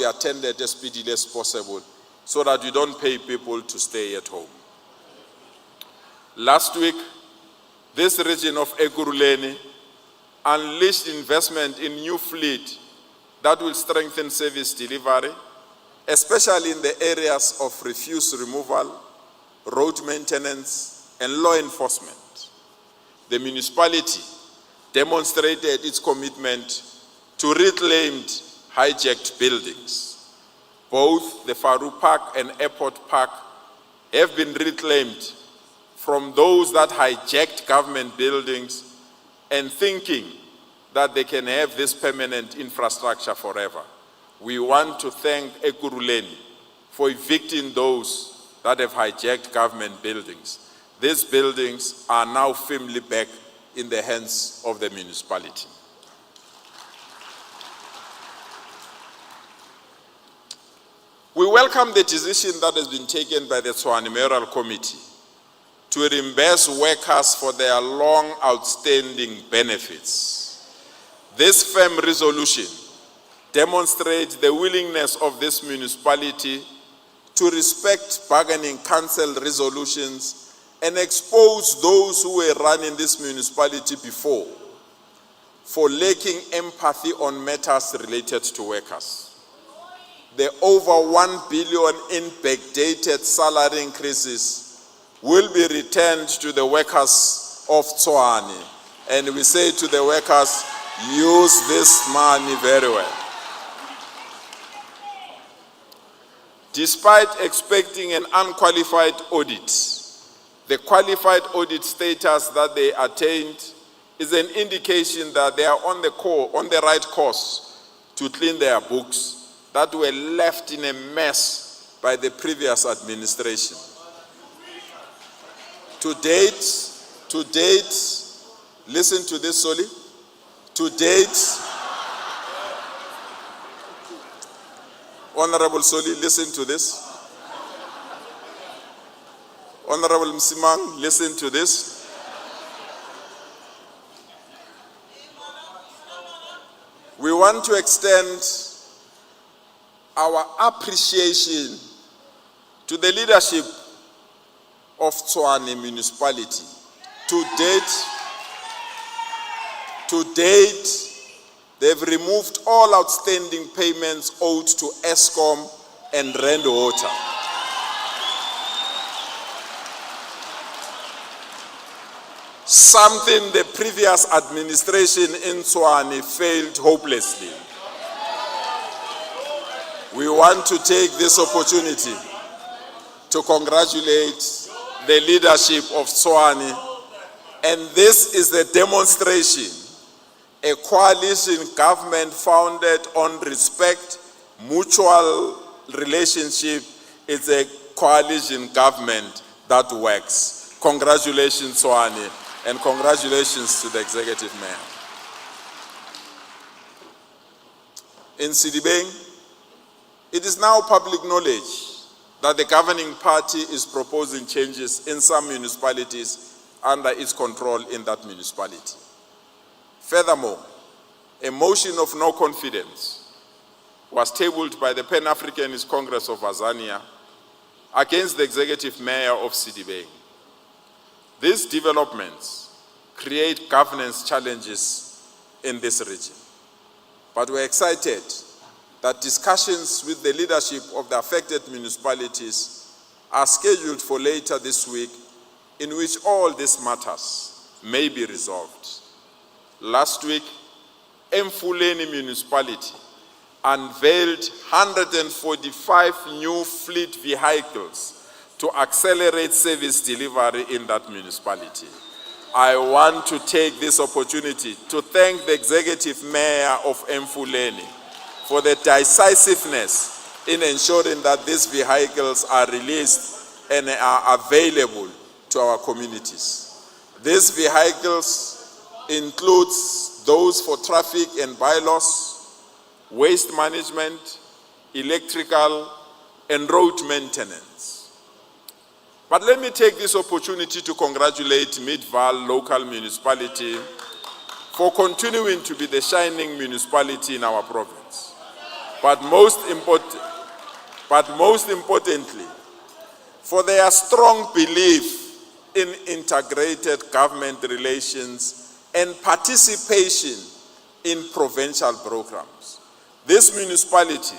attended as speedily as possible, so that you don't pay people to stay at home. Last week, this region of Ekurhuleni unleashed investment in new fleet that will strengthen service delivery, especially in the areas of refuse removal, road maintenance, and law enforcement. The municipality demonstrated its commitment to reclaimed hijacked buildings. Both the Farouk Park and Airport Park have been reclaimed from those that hijacked government buildings and thinking that they can have this permanent infrastructure forever. We want to thank Ekurhuleni for evicting those that have hijacked government buildings. These buildings are now firmly back in the hands of the municipality. We welcome the decision that has been taken by the Tshwane Mayoral Committee to reimburse workers for their long outstanding benefits. This firm resolution demonstrates the willingness of this municipality to respect bargaining council resolutions and expose those who were running this municipality before for lacking empathy on matters related to workers. The over 1 billion in backdated salary increases will be returned to the workers of Tshwane. And we say to the workers, use this money very well. Despite expecting an unqualified audit, the qualified audit status that they attained is an indication that they are on the right course to clean their books that were left in a mess by the previous administration. To date, listen to this, Soli. To date, Honorable Soli, listen to this. Honorable Msimang, listen to this. We want to extend our appreciation to the leadership of Tshwane municipality. To date, they've removed all outstanding payments owed to Eskom and Rand Water. Something the previous administration in Tshwane failed hopelessly. We want to take this opportunity to congratulate the leadership of Tshwane, and this is the demonstration. A coalition government founded on respect, mutual relationship is a coalition government that works. Congratulations, Tshwane, and congratulations to the executive mayor. In Sidibeng, it is now public knowledge that the governing party is proposing changes in some municipalities under its control in that municipality. Furthermore, a motion of no confidence was tabled by the Pan-Africanist Congress of Azania against the executive mayor of Sidibeng. These developments create governance challenges in this region. But we're excited that discussions with the leadership of the affected municipalities are scheduled for later this week, in which all these matters may be resolved. Last week, Mfuleni municipality unveiled 145 new fleet vehicles to accelerate service delivery in that municipality. I want to take this opportunity to thank the executive mayor of Mfuleni for the decisiveness in ensuring that these vehicles are released and are available to our communities. These vehicles include those for traffic and bylaws, waste management, electrical, and road maintenance. But let me take this opportunity to congratulate Midvaal local municipality for continuing to be the shining municipality in our province. But most importantly, for their strong belief in integrated government relations and participation in provincial programs. This municipality,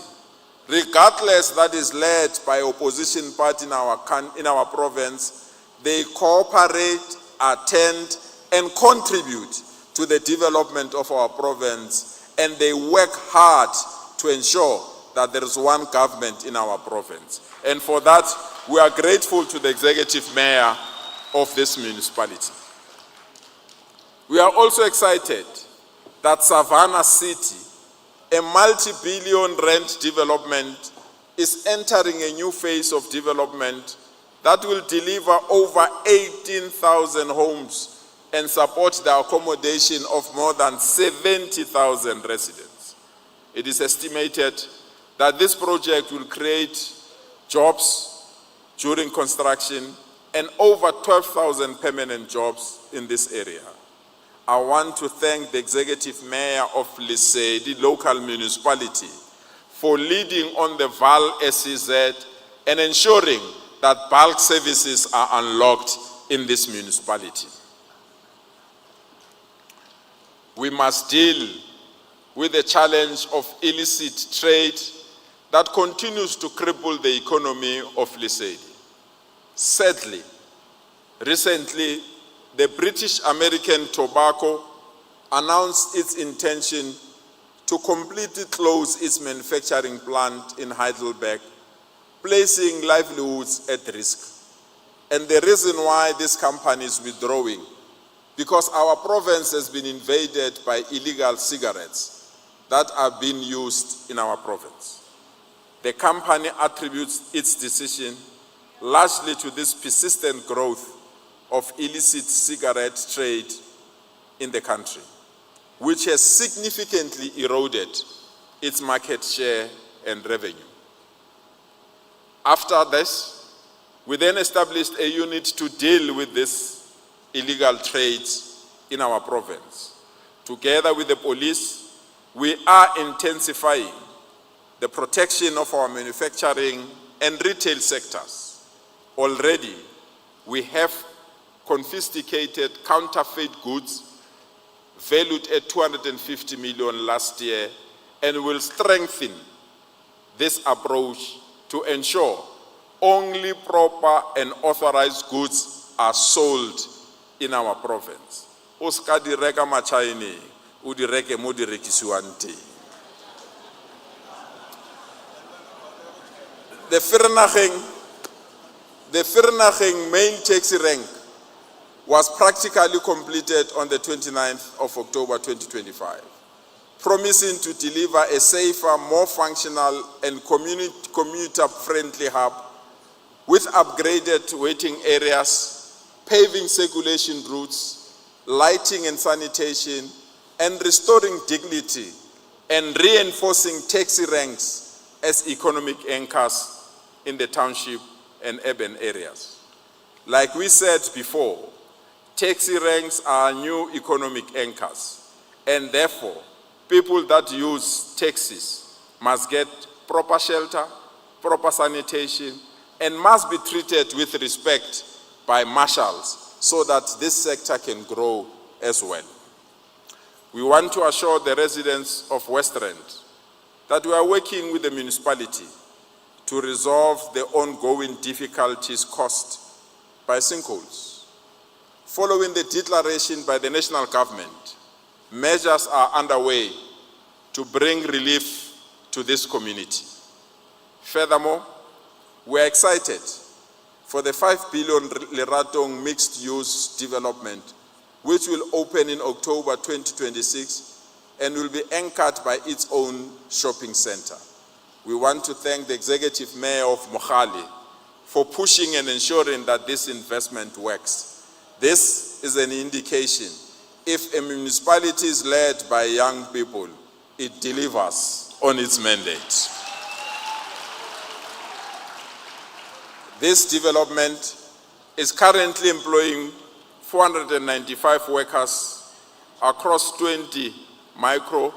regardless that is led by opposition party in our province, they cooperate, attend, and contribute to the development of our province, and they work hard to ensure that there is one government in our province. And for that, we are grateful to the executive mayor of this municipality. We are also excited that Savannah City, a multi-billion rand development, is entering a new phase of development that will deliver over 18,000 homes and support the accommodation of more than 70,000 residents. It is estimated that this project will create jobs during construction and over 12,000 permanent jobs in this area. I want to thank the Executive Mayor of Lesedi local municipality for leading on the VAL SEZ and ensuring that bulk services are unlocked in this municipality. We must deal with the challenge of illicit trade that continues to cripple the economy of Lesedi. Sadly, recently, the British American Tobacco announced its intention to completely close its manufacturing plant in Heidelberg, placing livelihoods at risk. And the reason why this company is withdrawing, because our province has been invaded by illegal cigarettes that are being used in our province. The company attributes its decision largely to this persistent growth of illicit cigarette trade in the country, which has significantly eroded its market share and revenue. After this, we then established a unit to deal with this illegal trades in our province. Together with the police, we are intensifying the protection of our manufacturing and retail sectors. Already, we have confiscated counterfeit goods valued at 250 million last year, and will strengthen this approach to ensure only proper and authorized goods are sold in our province. O ska di reka machaini, o di reke mo di rekisiwang teng. The Vereeniging main taxi rank was practically completed on the 29th of October 2025, promising to deliver a safer, more functional and commuter-friendly hub with upgraded waiting areas, paving circulation routes, lighting and sanitation, and restoring dignity and reinforcing taxi ranks as economic anchors in the township and urban areas. Like we said before, taxi ranks are new economic anchors, and therefore, people that use taxis must get proper shelter, proper sanitation, and must be treated with respect by marshals so that this sector can grow as well. We want to assure the residents of West Rand that we are working with the municipality to resolve the ongoing difficulties caused by sinkholes. Following the declaration by the national government, measures are underway to bring relief to this community. Furthermore, we are excited for the 5 billion Leratong mixed-use development, which will open in October 2026 and will be anchored by its own shopping center. We want to thank the Executive Mayor of Mohali for pushing and ensuring that this investment works. This is an indication if a municipality is led by young people, it delivers on its mandate. This development is currently employing 495 workers across 20 micro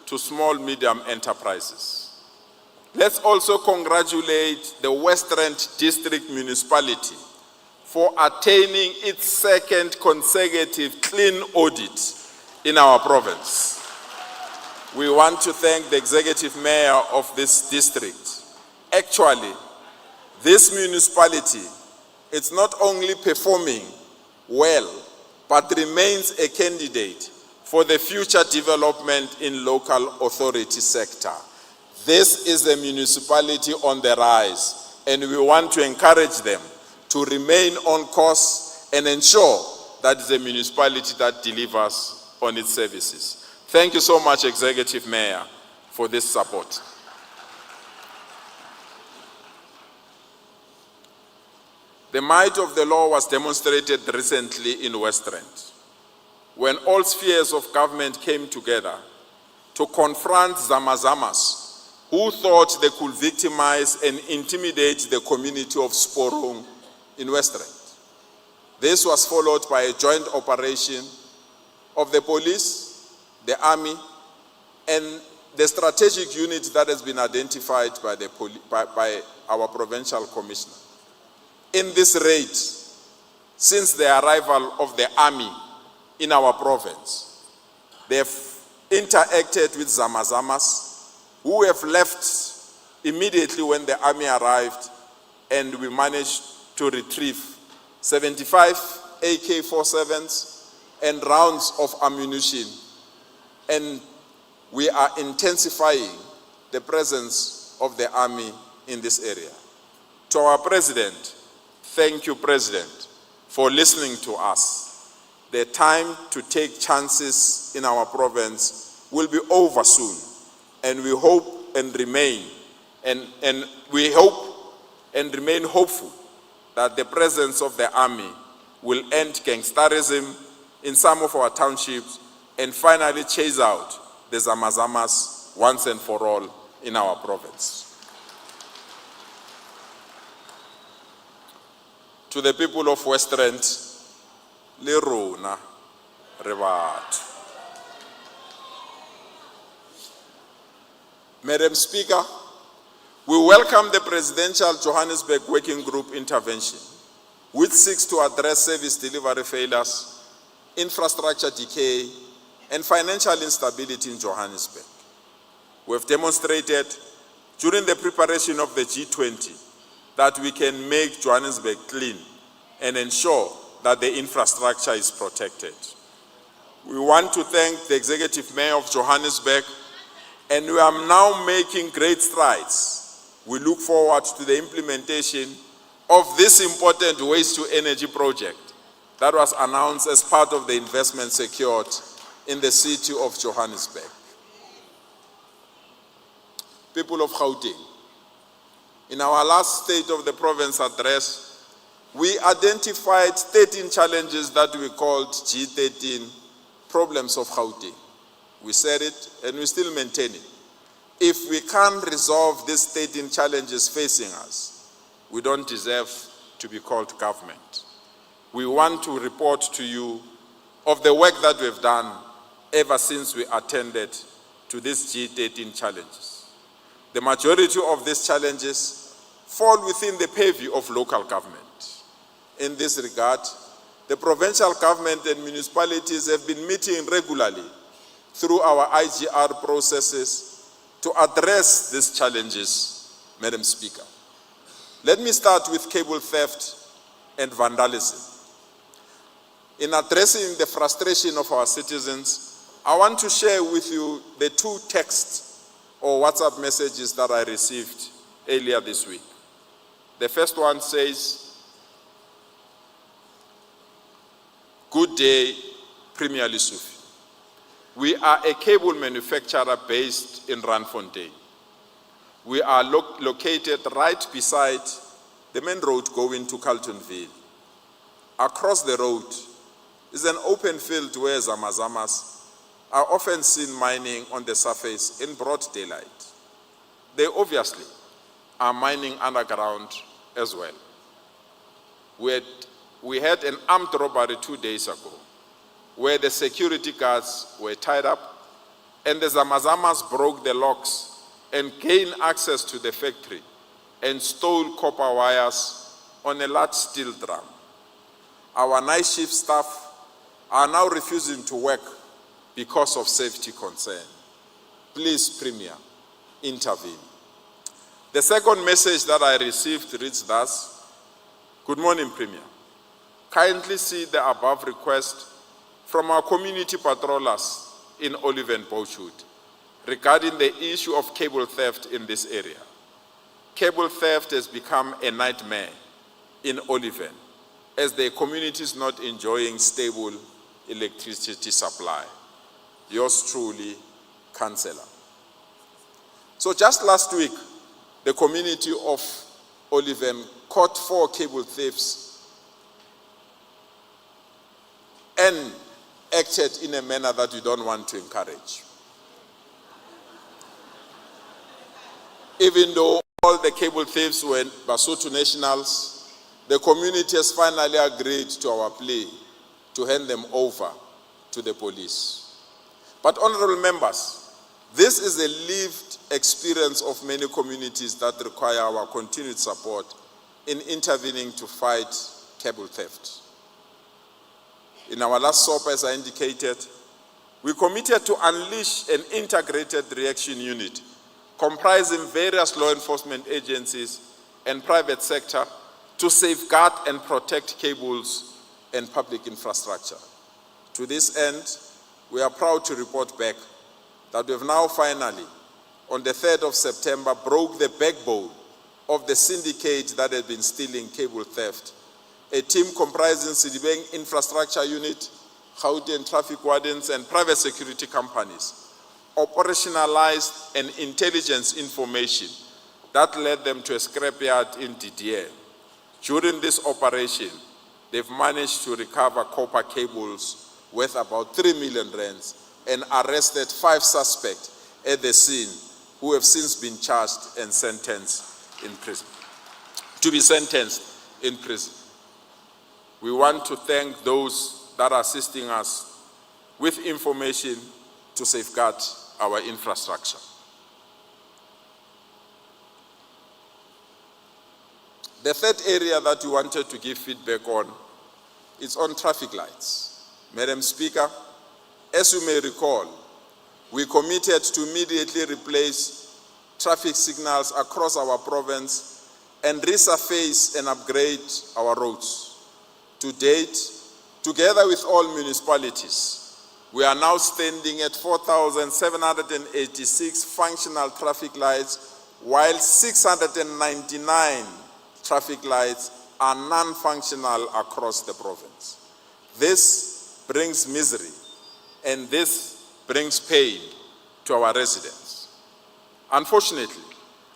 to small medium enterprises. Let's also congratulate the West Rand District Municipality for attaining its second consecutive clean audit in our province. We want to thank the Executive Mayor of this district. Actually, this municipality is not only performing well, but remains a candidate for the future development in local authority sector. This is a municipality on the rise, and we want to encourage them to remain on course and ensure that it's a municipality that delivers on its services. Thank you so much, Executive Mayor, for this support. The might of the law was demonstrated recently in West Rand, when all spheres of government came together to confront Zamazamas who thought they could victimize and intimidate the community of Sporong in West Rand. This was followed by a joint operation of the police, the army, and the strategic unit that has been identified by our provincial commissioner. In this raid, since the arrival of the army in our province, they have interacted with Zamazamas, who have left immediately when the army arrived, and we managed to retrieve 75 AK-47s and rounds of ammunition. And we are intensifying the presence of the army in this area. To our President, thank you, President, for listening to us. The time to take chances in our province will be over soon, and we hope and remain hopeful that the presence of the army will end gangsterism in some of our townships and finally chase out the Zamazamas once and for all in our province. To the people of West Rand, le rona re batho. Madam Speaker, we welcome the Presidential Johannesburg Working Group intervention, which seeks to address service delivery failures, infrastructure decay, and financial instability in Johannesburg. We have demonstrated during the preparation of the G20 that we can make Johannesburg clean and ensure that the infrastructure is protected. We want to thank the Executive Mayor of Johannesburg, and we are now making great strides. We look forward to the implementation of this important waste-to-energy project that was announced as part of the investment secured in the city of Johannesburg. People of Gauteng, in our last State of the Province address, we identified 13 challenges that we called G13 problems of Gauteng. We said it and we still maintain it. If we can't resolve these 13 challenges facing us, we don't deserve to be called government. We want to report to you of the work that we've done ever since we attended to these G13 challenges. The majority of these challenges fall within the purview of local government. In this regard, the provincial government and municipalities have been meeting regularly through our IGR processes to address these challenges, Madam Speaker. Let me start with cable theft and vandalism. In addressing the frustration of our citizens, I want to share with you the two text or WhatsApp messages that I received earlier this week. The first one says, "Good day, Premier Lesufi. We are a cable manufacturer based in Randfontein. We are located right beside the main road going to Carltonville. Across the road is an open field where Zamazamas are often seen mining on the surface in broad daylight. They obviously are mining underground as well. We had an armed robbery 2 days ago where the security guards were tied up and the Zamazamas broke the locks and gained access to the factory and stole copper wires on a large steel drum. Our night shift staff are now refusing to work because of safety concern. Please, Premier, intervene." The second message that I received reads thus: "Good morning, Premier. Kindly see the above request from our community patrollers in Olive and Bochwood regarding the issue of cable theft in this area. Cable theft has become a nightmare in Olive as the community is not enjoying stable electricity supply. Yours truly, Councillor." So just last week, the community of Olive caught 4 cable thieves and acted in a manner that we don't want to encourage. Even though all the cable thieves were Basotho nationals, the community has finally agreed to our plea to hand them over to the police. But honorable members, this is a lived experience of many communities that require our continued support in intervening to fight cable theft. In our last SOPA, as I indicated, we committed to unleash an integrated reaction unit comprising various law enforcement agencies and private sector to safeguard and protect cables and public infrastructure. To this end, we are proud to report back that we have now finally, on the 3rd of September, broke the backbone of the syndicate that had been stealing cable theft. A team comprising Sidibeng Infrastructure Unit, Gauteng Traffic Wardens, and private security companies operationalized an intelligence information that led them to a scrapyard in Didier. During this operation, they've managed to recover copper cables worth about 3 million rands and arrested 5 suspects at the scene who have since been charged and sentenced in prison, to be sentenced in prison. We want to thank those that are assisting us with information to safeguard our infrastructure. The third area that we wanted to give feedback on is on traffic lights. Madam Speaker, as you may recall, we committed to immediately replace traffic signals across our province and resurface and upgrade our roads. To date, together with all municipalities, we are now standing at 4,786 functional traffic lights, while 699 traffic lights are non-functional across the province. This brings misery and this brings pain to our residents. Unfortunately,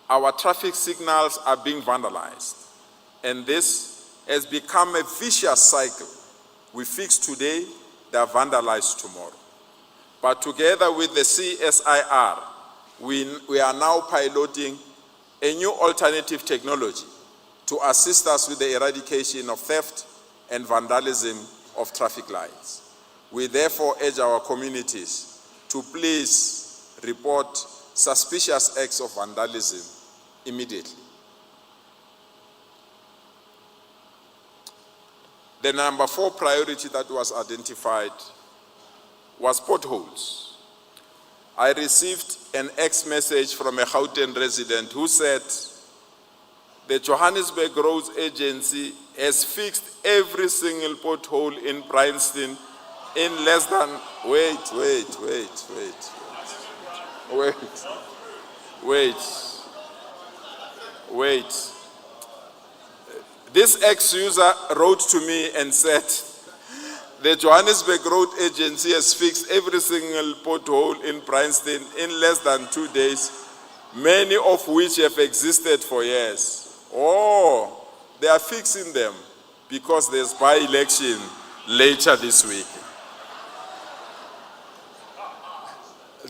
our traffic signals are being vandalized, and this has become a vicious cycle. We fix today, they are vandalized tomorrow. But together with the CSIR, we are now piloting a new alternative technology to assist us with the eradication of theft and vandalism of traffic lights. We therefore urge our communities to please report suspicious acts of vandalism immediately. The number 4 priority that was identified was potholes. I received an ex-message from a Gauteng resident who said, the Johannesburg Roads Agency has fixed every single pothole in Bryanston in less than, wait. This ex-user wrote to me and said, the Johannesburg Road Agency has fixed every single pothole in Bryanston in less than 2 days, many of which have existed for years. Oh, they are fixing them because there's by-election later this week.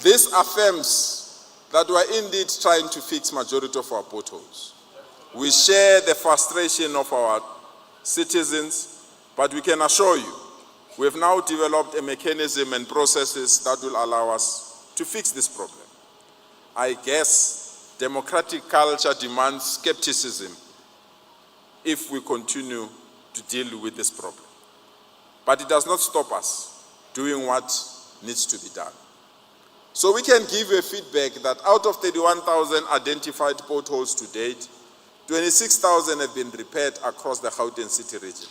This affirms that we are indeed trying to fix majority of our potholes. We share the frustration of our citizens, but we can assure you, we have now developed a mechanism and processes that will allow us to fix this problem. I guess democratic culture demands skepticism if we continue to deal with this problem. But it does not stop us doing what needs to be done. So we can give you a feedback that out of 31,000 identified potholes to date, 26,000 have been repaired across the Gauteng City region,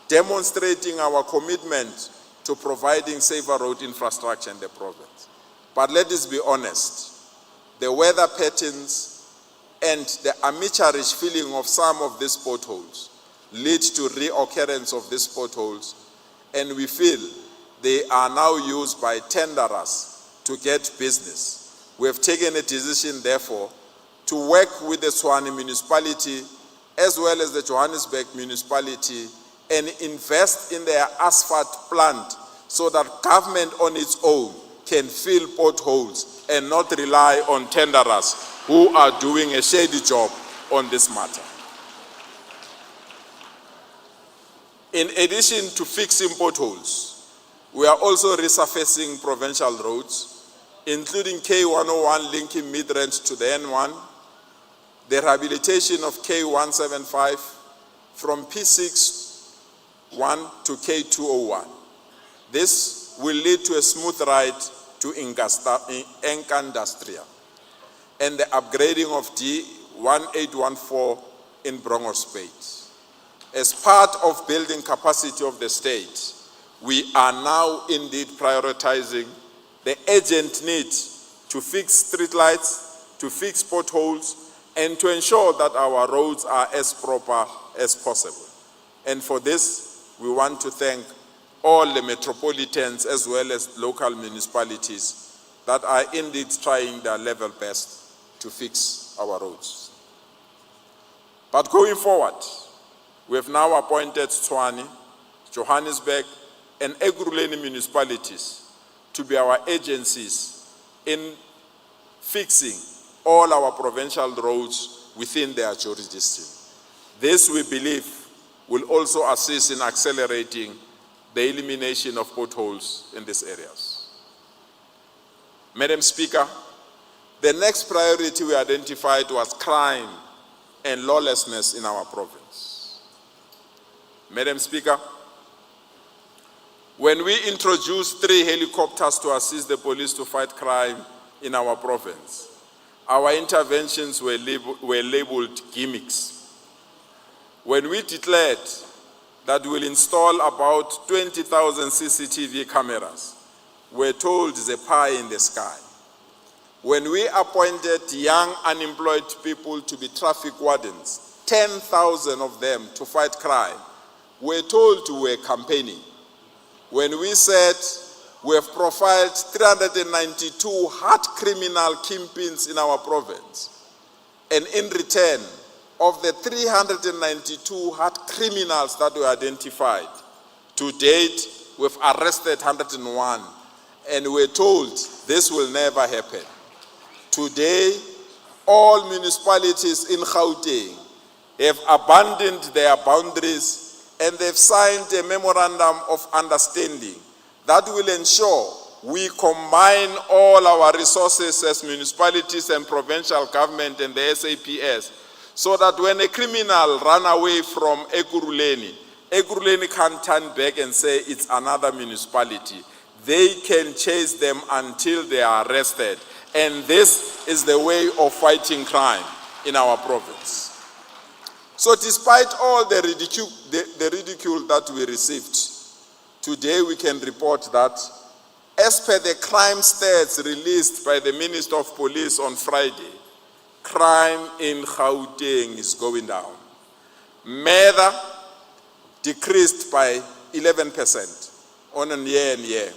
demonstrating our commitment to providing safer road infrastructure in the province. But let us be honest, the weather patterns and the amateurish filling of some of these potholes lead to reoccurrence of these potholes, and we feel they are now used by tenderers to get business. We have taken a decision, therefore, to work with the Tshwane municipality as well as the Johannesburg municipality and invest in their asphalt plant so that government on its own can fill potholes and not rely on tenderers who are doing a shady job on this matter. In addition to fixing potholes, we are also resurfacing provincial roads, including K101 linking Midrand to the N1, the rehabilitation of K175 from P61 to K201. This will lead to a smooth ride to Enkandastria and the upgrading of D1814 in Brongospate. As part of building capacity of the state, we are now indeed prioritizing the urgent need to fix streetlights, to fix potholes, and to ensure that our roads are as proper as possible. And for this, we want to thank all the metropolitans as well as local municipalities that are indeed trying their level best to fix our roads. But going forward, we have now appointed Tshwane, Johannesburg, and Ekurhuleni municipalities to be our agencies in fixing all our provincial roads within their jurisdiction. This, we believe, will also assist in accelerating the elimination of potholes in these areas. Madam Speaker, the next priority we identified was crime and lawlessness in our province. Madam Speaker, when we introduced 3 helicopters to assist the police to fight crime in our province, our interventions were labeled gimmicks. When we declared that we'll install about 20,000 CCTV cameras, we're told it's a pie in the sky. When we appointed young unemployed people to be traffic wardens, 10,000 of them to fight crime, we're told we're campaigning. When we said we have profiled 392 hard criminal kingpins in our province, and in return of the 392 hard criminals that were identified, to date we've arrested 101, and we're told this will never happen. Today, all municipalities in Gauteng have abandoned their boundaries and they've signed a memorandum of understanding that will ensure we combine all our resources as municipalities and provincial government and the SAPS, so that when a criminal runs away from Ekurhuleni, Ekurhuleni can't turn back and say it's another municipality. They can chase them until they are arrested. And this is the way of fighting crime in our province. So despite all the ridicule that we received, today we can report that as per the crime stats released by the Minister of Police on Friday, crime in Gauteng is going down. Murder decreased by 11% on a year-on-year.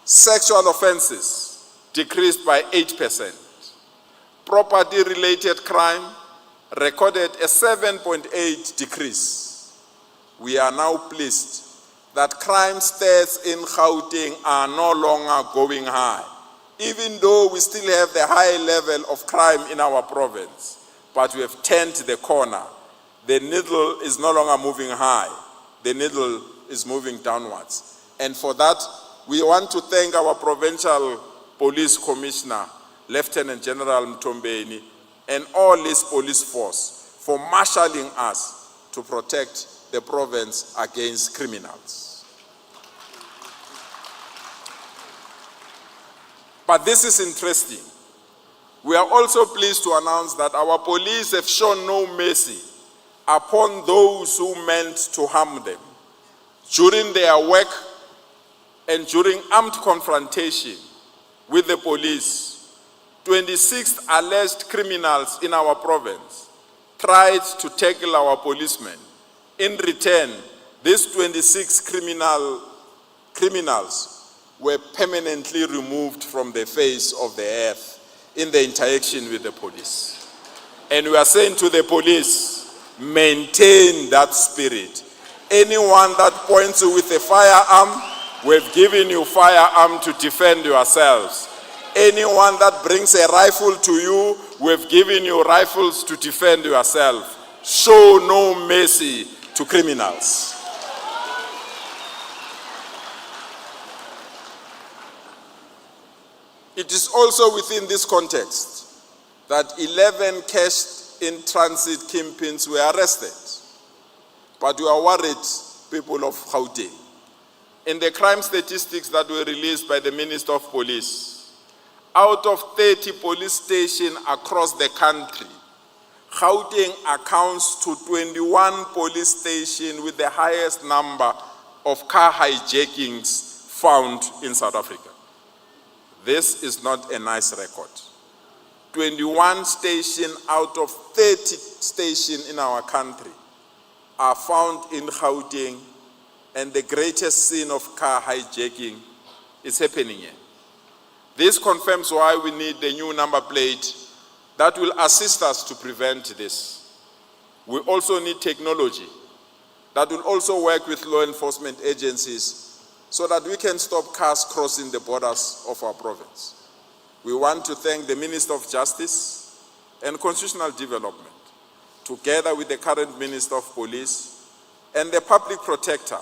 Sexual offenses decreased by 8%. Property-related crime recorded a 7.8% decrease. We are now pleased that crime stats in Gauteng are no longer going high, even though we still have the high level of crime in our province, but we have turned the corner. The needle is no longer moving high. The needle is moving downwards. And for that, we want to thank our provincial Police Commissioner, Lieutenant General Mtombeni, and all his police force for marshalling us to protect the province against criminals. But this is interesting. We are also pleased to announce that our police have shown no mercy upon those who meant to harm them. During their work and during armed confrontation with the police, 26 alleged criminals in our province tried to tackle our policemen. In return, these 26 criminals were permanently removed from the face of the earth in the interaction with the police. And we are saying to the police, maintain that spirit. Anyone that points you with a firearm, we've given you firearm to defend yourselves. Anyone that brings a rifle to you, we've given you rifles to defend yourself. Show no mercy to criminals. It is also within this context that 11 cash-in-transit kingpins were arrested. But we are worried, people of Gauteng. In the crime statistics that were released by the Minister of Police, out of 30 police stations across the country, Gauteng accounts to 21 police stations with the highest number of car hijackings found in South Africa. This is not a nice record. 21 stations out of 30 stations in our country are found in Gauteng, and the greatest sin of car hijacking is happening here. This confirms why we need the new number plate that will assist us to prevent this. We also need technology that will also work with law enforcement agencies so that we can stop cars crossing the borders of our province. We want to thank the Minister of Justice and Constitutional Development, together with the current Minister of Police and the Public Protector,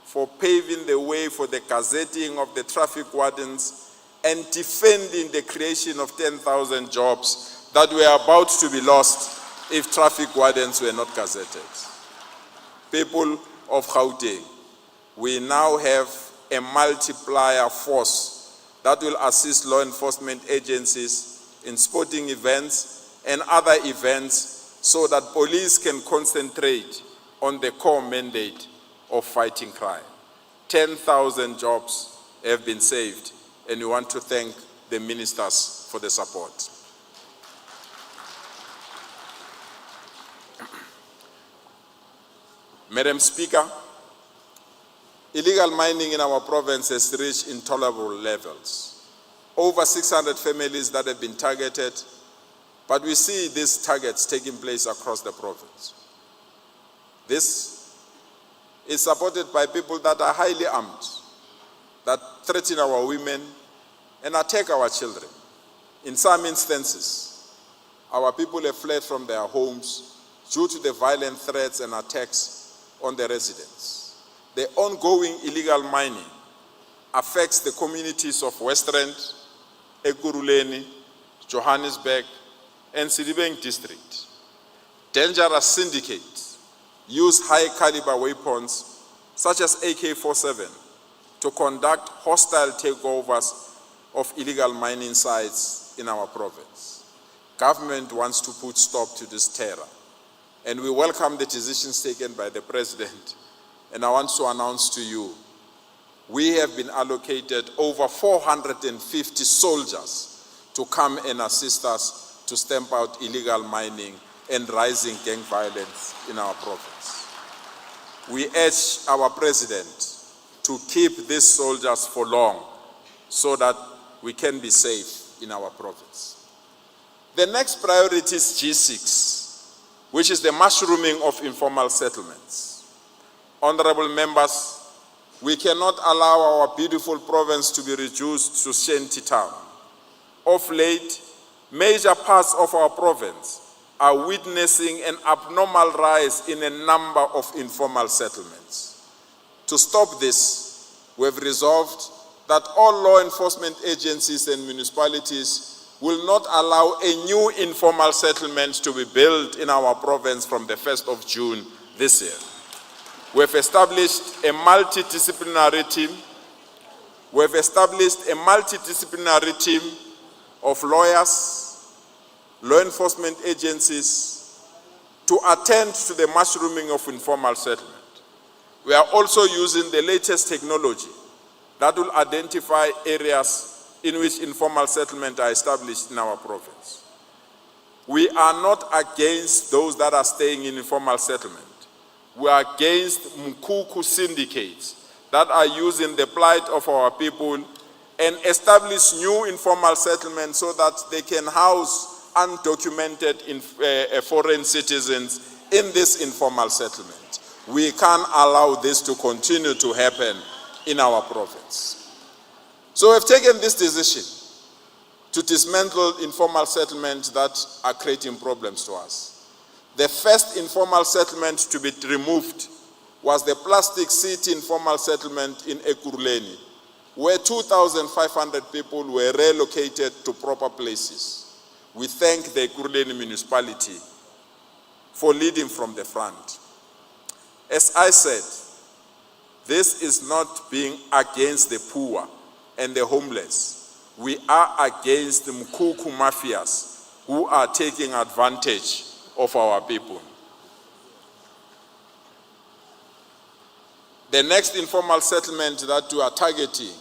for paving the way for the gazetting of the traffic wardens and defending the creation of 10,000 jobs that were about to be lost if traffic wardens were not gazetted. People of Gauteng, we now have a multiplier force that will assist law enforcement agencies in sporting events and other events so that police can concentrate on the core mandate of fighting crime. 10,000 jobs have been saved, and we want to thank the ministers for the support. Madam Speaker, illegal mining in our province has reached intolerable levels. Over 600 families that have been targeted, but we see these targets taking place across the province. This is supported by people that are highly armed, that threaten our women and attack our children. In some instances, our people have fled from their homes due to the violent threats and attacks on the residents. The ongoing illegal mining affects the communities of Western, Ekurhuleni, Johannesburg, and Sedibeng district. Dangerous syndicates use high-caliber weapons, such as AK-47, to conduct hostile takeovers of illegal mining sites in our province. Government wants to put stop to this terror, and we welcome the decisions taken by the President. And I want to announce to you, we have been allocated over 450 soldiers to come and assist us to stamp out illegal mining and rising gang violence in our province. We urge our President to keep these soldiers for long so that we can be safe in our province. The next priority is G6, which is the mushrooming of informal settlements. Honorable members, we cannot allow our beautiful province to be reduced to shanty town. Of late, major parts of our province are witnessing an abnormal rise in a number of informal settlements. To stop this, we have resolved that all law enforcement agencies and municipalities will not allow a new informal settlement to be built in our province from the 1st of June this year. We have established a multidisciplinary team. We have established a multidisciplinary team of lawyers, law enforcement agencies to attend to the mushrooming of informal settlement. We are also using the latest technology that will identify areas in which informal settlements are established in our province. We are not against those that are staying in informal settlement. We are against Mkuku syndicates that are using the plight of our people and establish new informal settlements so that they can house undocumented foreign citizens in this informal settlement. We can't allow this to continue to happen in our province. So we've taken this decision to dismantle informal settlements that are creating problems to us. The first informal settlement to be removed was the Plastic City informal settlement in Ekurhuleni, where 2,500 people were relocated to proper places. We thank the Ekurhuleni municipality for leading from the front. As I said, this is not being against the poor and the homeless. We are against the Mkuku mafias who are taking advantage of our people. The next informal settlement that we are targeting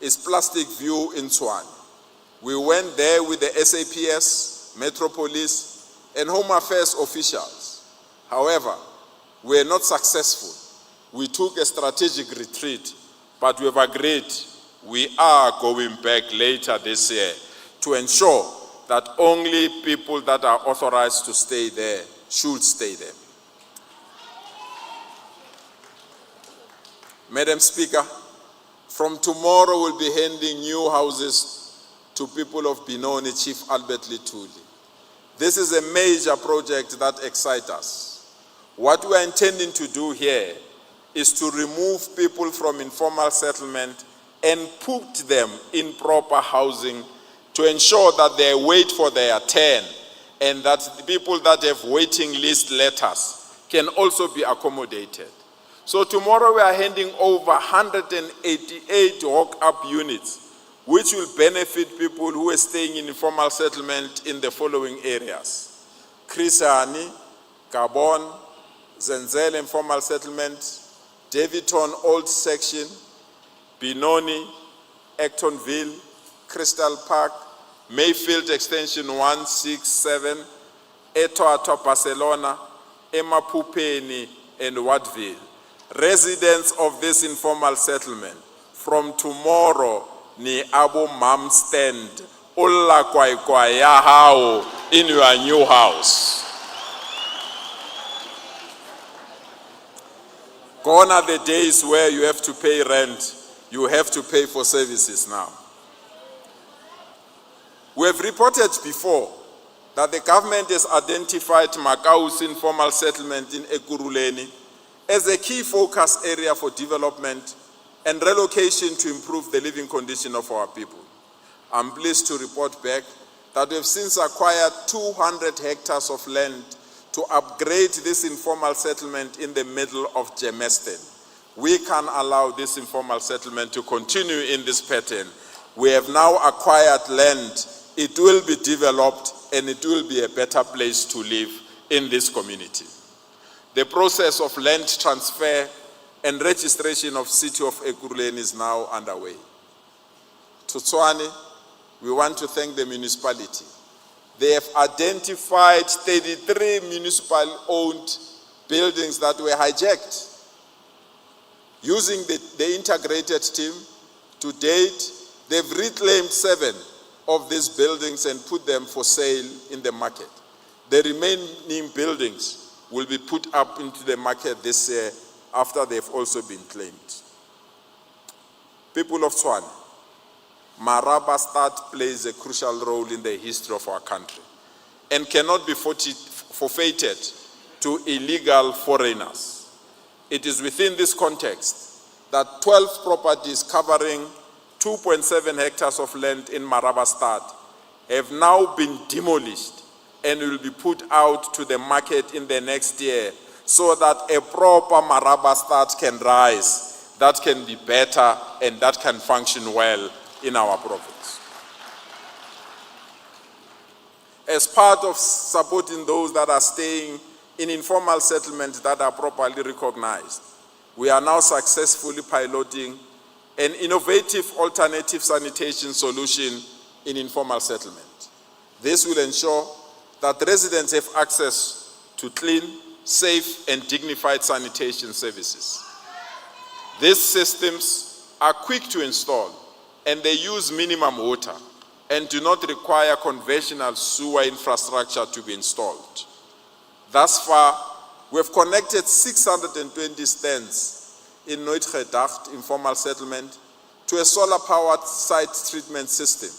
is Plastic View in Tshwane. We went there with the SAPS, Metropolis, and Home Affairs officials. However, we were not successful. We took a strategic retreat, but we have agreed we are going back later this year to ensure that only people that are authorized to stay there should stay there. Madam Speaker, from tomorrow we'll be handing new houses to people of Benoni, Chief Albert Lituli. This is a major project that excites us. What we are intending to do here is to remove people from informal settlement and put them in proper housing to ensure that they wait for their turn and that the people that have waiting list letters can also be accommodated. So tomorrow we are handing over 188 walk-up units, which will benefit people who are staying in informal settlement in the following areas: Krisani, Gabon, Zenzele informal settlement, Davidton Old Section, Benoni, Actonville, Crystal Park, Mayfield Extension 167, Eto'ato Barcelona, Emapupeni, and Wattville. Residents of this informal settlement, from tomorrow, ni abo mam stand, ulla kwa ya hao in your new house. Gone are the days where you have to pay rent, you have to pay for services now. We have reported before that the government has identified Makau's informal settlement in Ekurhuleni as a key focus area for development and relocation to improve the living condition of our people. I'm pleased to report back that we have since acquired 200 hectares of land to upgrade this informal settlement in the middle of Germiston. We can't allow this informal settlement to continue in this pattern. We have now acquired land. It will be developed and it will be a better place to live in this community. The process of land transfer and registration of City of Ekurhuleni is now underway. To Tshwane, we want to thank the municipality. They have identified 33 municipal-owned buildings that were hijacked. Using the integrated team, to date, they've reclaimed 7 of these buildings and put them for sale in the market. The remaining buildings will be put up into the market this year after they've also been claimed. People of Tshwane, Maraba Stad plays a crucial role in the history of our country and cannot be forfeited to illegal foreigners. It is within this context that 12 properties covering 2.7 hectares of land in Maraba Stad have now been demolished and will be put out to the market in the next year so that a proper Maraba Stad can rise, that can be better and that can function well in our province. As part of supporting those that are staying in informal settlements that are properly recognized, we are now successfully piloting an innovative alternative sanitation solution in informal settlement. This will ensure that residents have access to clean, safe, and dignified sanitation services. These systems are quick to install, and they use minimum water and do not require conventional sewer infrastructure to be installed. Thus far, we have connected 620 stands in Nooitgedacht informal settlement to a solar-powered site treatment system,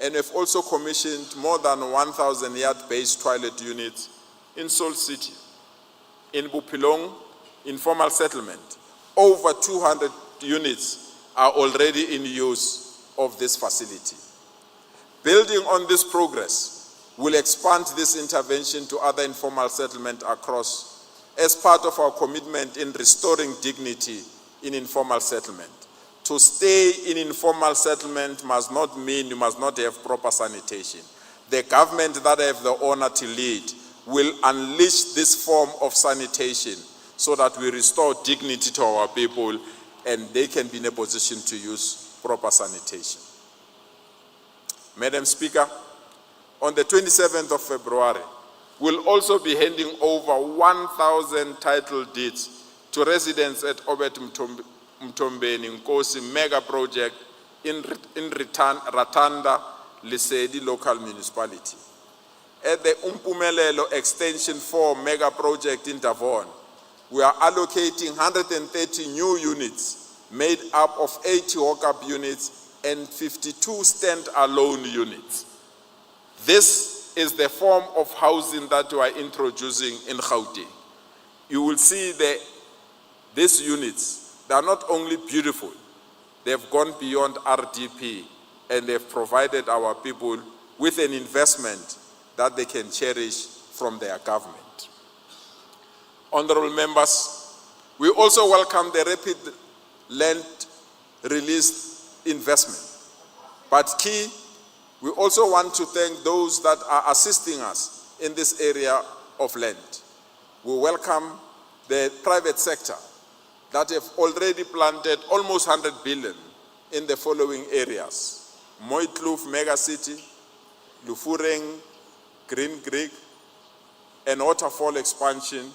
and we have also commissioned more than 1,000 yard-based toilet units in Seoul City. In Bophelong informal settlement, over 200 units are already in use of this facility. Building on this progress, we'll expand this intervention to other informal settlements across as part of our commitment in restoring dignity in informal settlement. To stay in informal settlement must not mean you must not have proper sanitation. The government that I have the honor to lead will unleash this form of sanitation so that we restore dignity to our people and they can be in a position to use proper sanitation. Madam Speaker, on the 27th of February, we'll also be handing over 1,000 title deeds to residents at Obet Mtombeni Nkosi mega project in Ratanda, Lesedi local municipality. At the Umpumelelo Extension 4 mega project in Davon, we are allocating 130 new units made up of 80 walk-up units and 52 stand-alone units. This is the form of housing that we are introducing in Gauteng. You will see these units, they are not only beautiful, they've gone beyond RDP and they've provided our people with an investment that they can cherish from their government. Honorable members, we also welcome the rapid land release investment. But key, we also want to thank those that are assisting us in this area of land. We welcome the private sector that have already planted almost 100 billion in the following areas: Mooikloof Megacity, Lufureng, Green Creek, and waterfall expansion.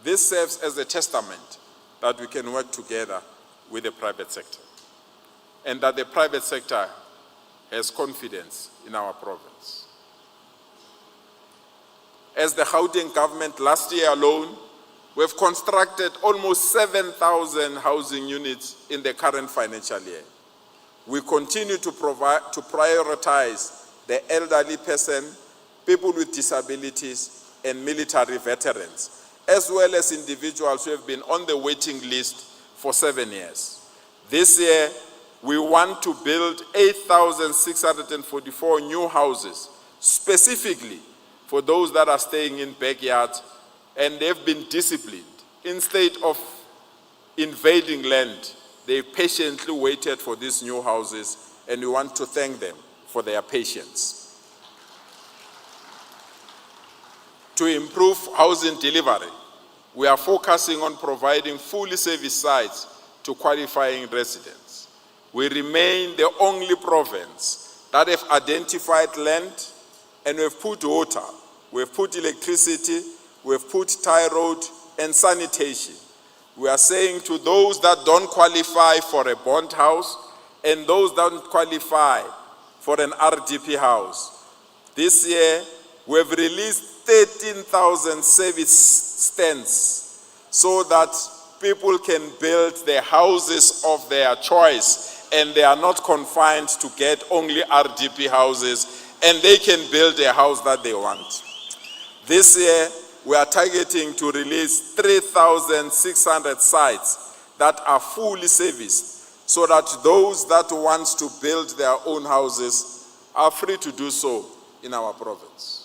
This serves as a testament that we can work together with the private sector and that the private sector has confidence in our province. As the Gauteng government, last year alone, we've constructed almost 7,000 housing units in the current financial year. We continue to prioritize the elderly person, people with disabilities, and military veterans, as well as individuals who have been on the waiting list for 7 years. This year, we want to build 8,644 new houses, specifically for those that are staying in backyards, and they've been disciplined. Instead of invading land, they patiently waited for these new houses, and we want to thank them for their patience. To improve housing delivery, we are focusing on providing fully serviced sites to qualifying residents. We remain the only province that have identified land and we've put water, we've put electricity, we've put tie road and sanitation. We are saying to those that don't qualify for a bond house and those that don't qualify for an RDP house, this year we've released 13,000 service stands so that people can build their houses of their choice and they are not confined to get only RDP houses and they can build a house that they want. This year, we are targeting to release 3,600 sites that are fully serviced so that those that want to build their own houses are free to do so in our province.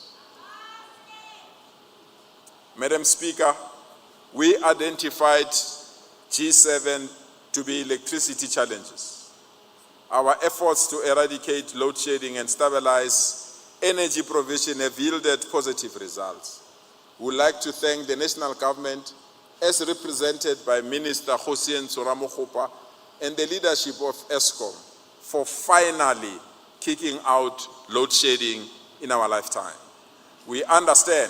Madam Speaker, we identified G7 to be electricity challenges. Our efforts to eradicate load shedding and stabilize energy provision have yielded positive results. We would like to thank the national government, as represented by Minister Hossein Tsoramokgopa and the leadership of ESCOM, for finally kicking out load shedding in our lifetime. We understand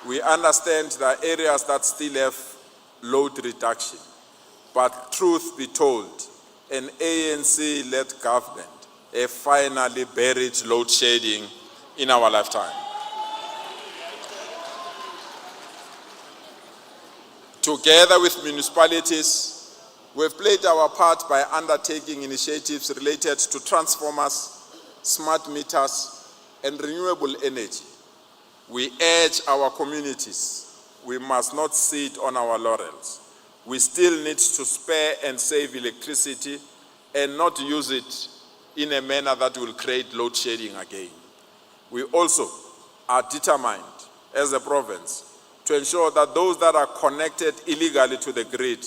there are areas that still have load reduction, but truth be told, an ANC-led government have finally buried load shedding in our lifetime. Together with municipalities, we've played our part by undertaking initiatives related to transformers, smart meters, and renewable energy. We urge our communities, we must not sit on our laurels. we still need to spare and save electricity and not use it in a manner that will create load shedding again. We also are determined as a province to ensure that those that are connected illegally to the grid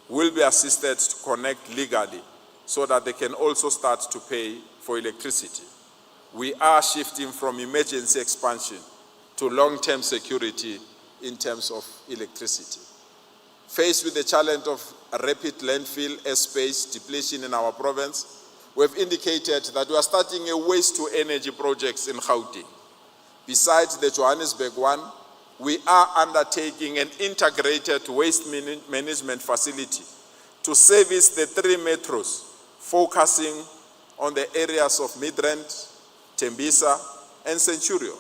will be assisted to connect legally so that they can also start to pay for electricity. We are shifting from emergency expansion to long-term security in terms of electricity. Faced with the challenge of rapid landfill airspace depletion in our province, we have indicated that we are starting a waste-to-energy projects in Gauteng. Besides the Johannesburg one, we are undertaking an integrated waste management facility to service the 3 metros, focusing on the areas of Midrand, Tembisa, and Centurion.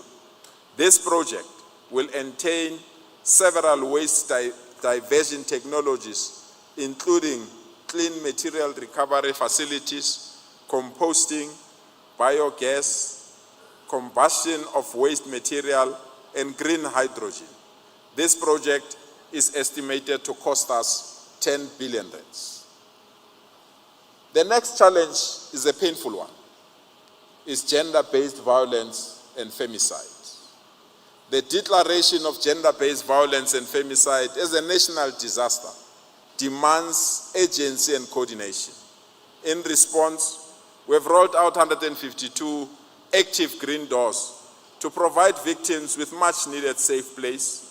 This project will entail several waste diversion technologies, including clean material recovery facilities, composting, biogas, combustion of waste material, and green hydrogen. This project is estimated to cost us 10 billion rands. The next challenge is a painful one. It's gender-based violence and femicide. The declaration of gender-based violence and femicide as a national disaster demands agency and coordination. In response, we have rolled out 152 active green doors to provide victims with much-needed safe place,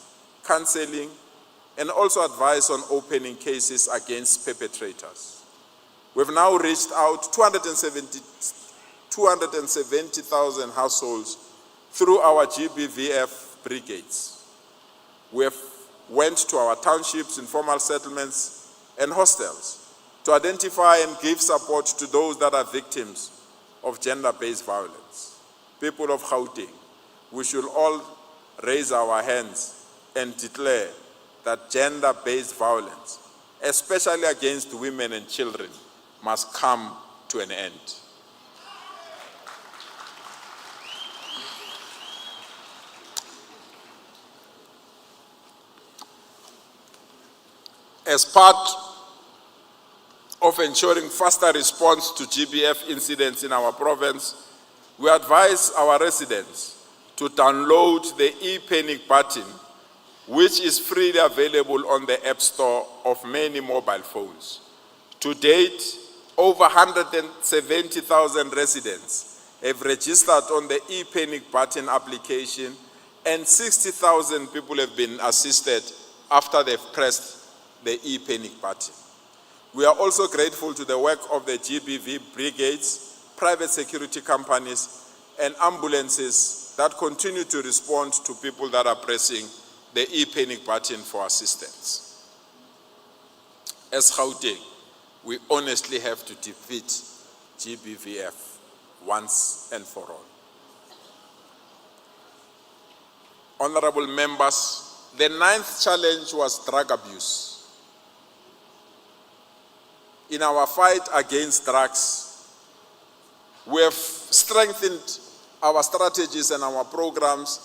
counseling, and also advice on opening cases against perpetrators. We've now reached out 270,000 households through our GBVF brigades. We have went to our townships, informal settlements, and hostels to identify and give support to those that are victims of gender-based violence. People of Gauteng, we should all raise our hands and declare that gender-based violence, especially against women and children, must come to an end. As part of ensuring faster response to GBF incidents in our province, we advise our residents to download the e-panic button, which is freely available on the App Store of many mobile phones. To date, over 170,000 residents have registered on the e-panic button application, and 60,000 people have been assisted after they've pressed the e-panic button. We are also grateful to the work of the GBV brigades, private security companies, and ambulances that continue to respond to people that are pressing the e-panic button for assistance. As Gauteng, we honestly have to defeat GBVF once and for all. Honorable members, the 9th challenge was drug abuse. In our fight against drugs, we have strengthened our strategies and our programs,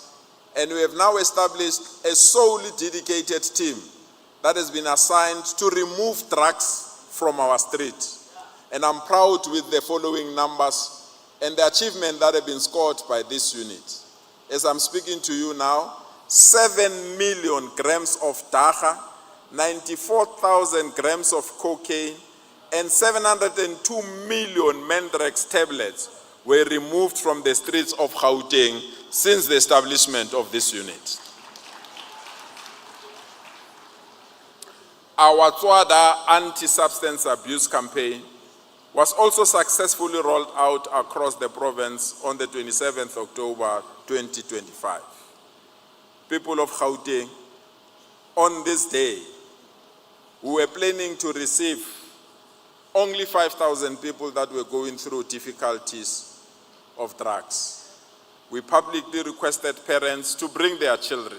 and we have now established a solely dedicated team that has been assigned to remove drugs from our street. And I'm proud with the following numbers and the achievement that have been scored by this unit. As I'm speaking to you now, 7 million grams of dagga, 94,000 grams of cocaine, and 702 million Mandrax tablets were removed from the streets of Gauteng since the establishment of this unit. Our Tswada anti-substance abuse campaign was also successfully rolled out across the province on the 27th October 2025. People of Gauteng, on this day, we were planning to receive only 5,000 people that were going through difficulties of drugs. We publicly requested parents to bring their children.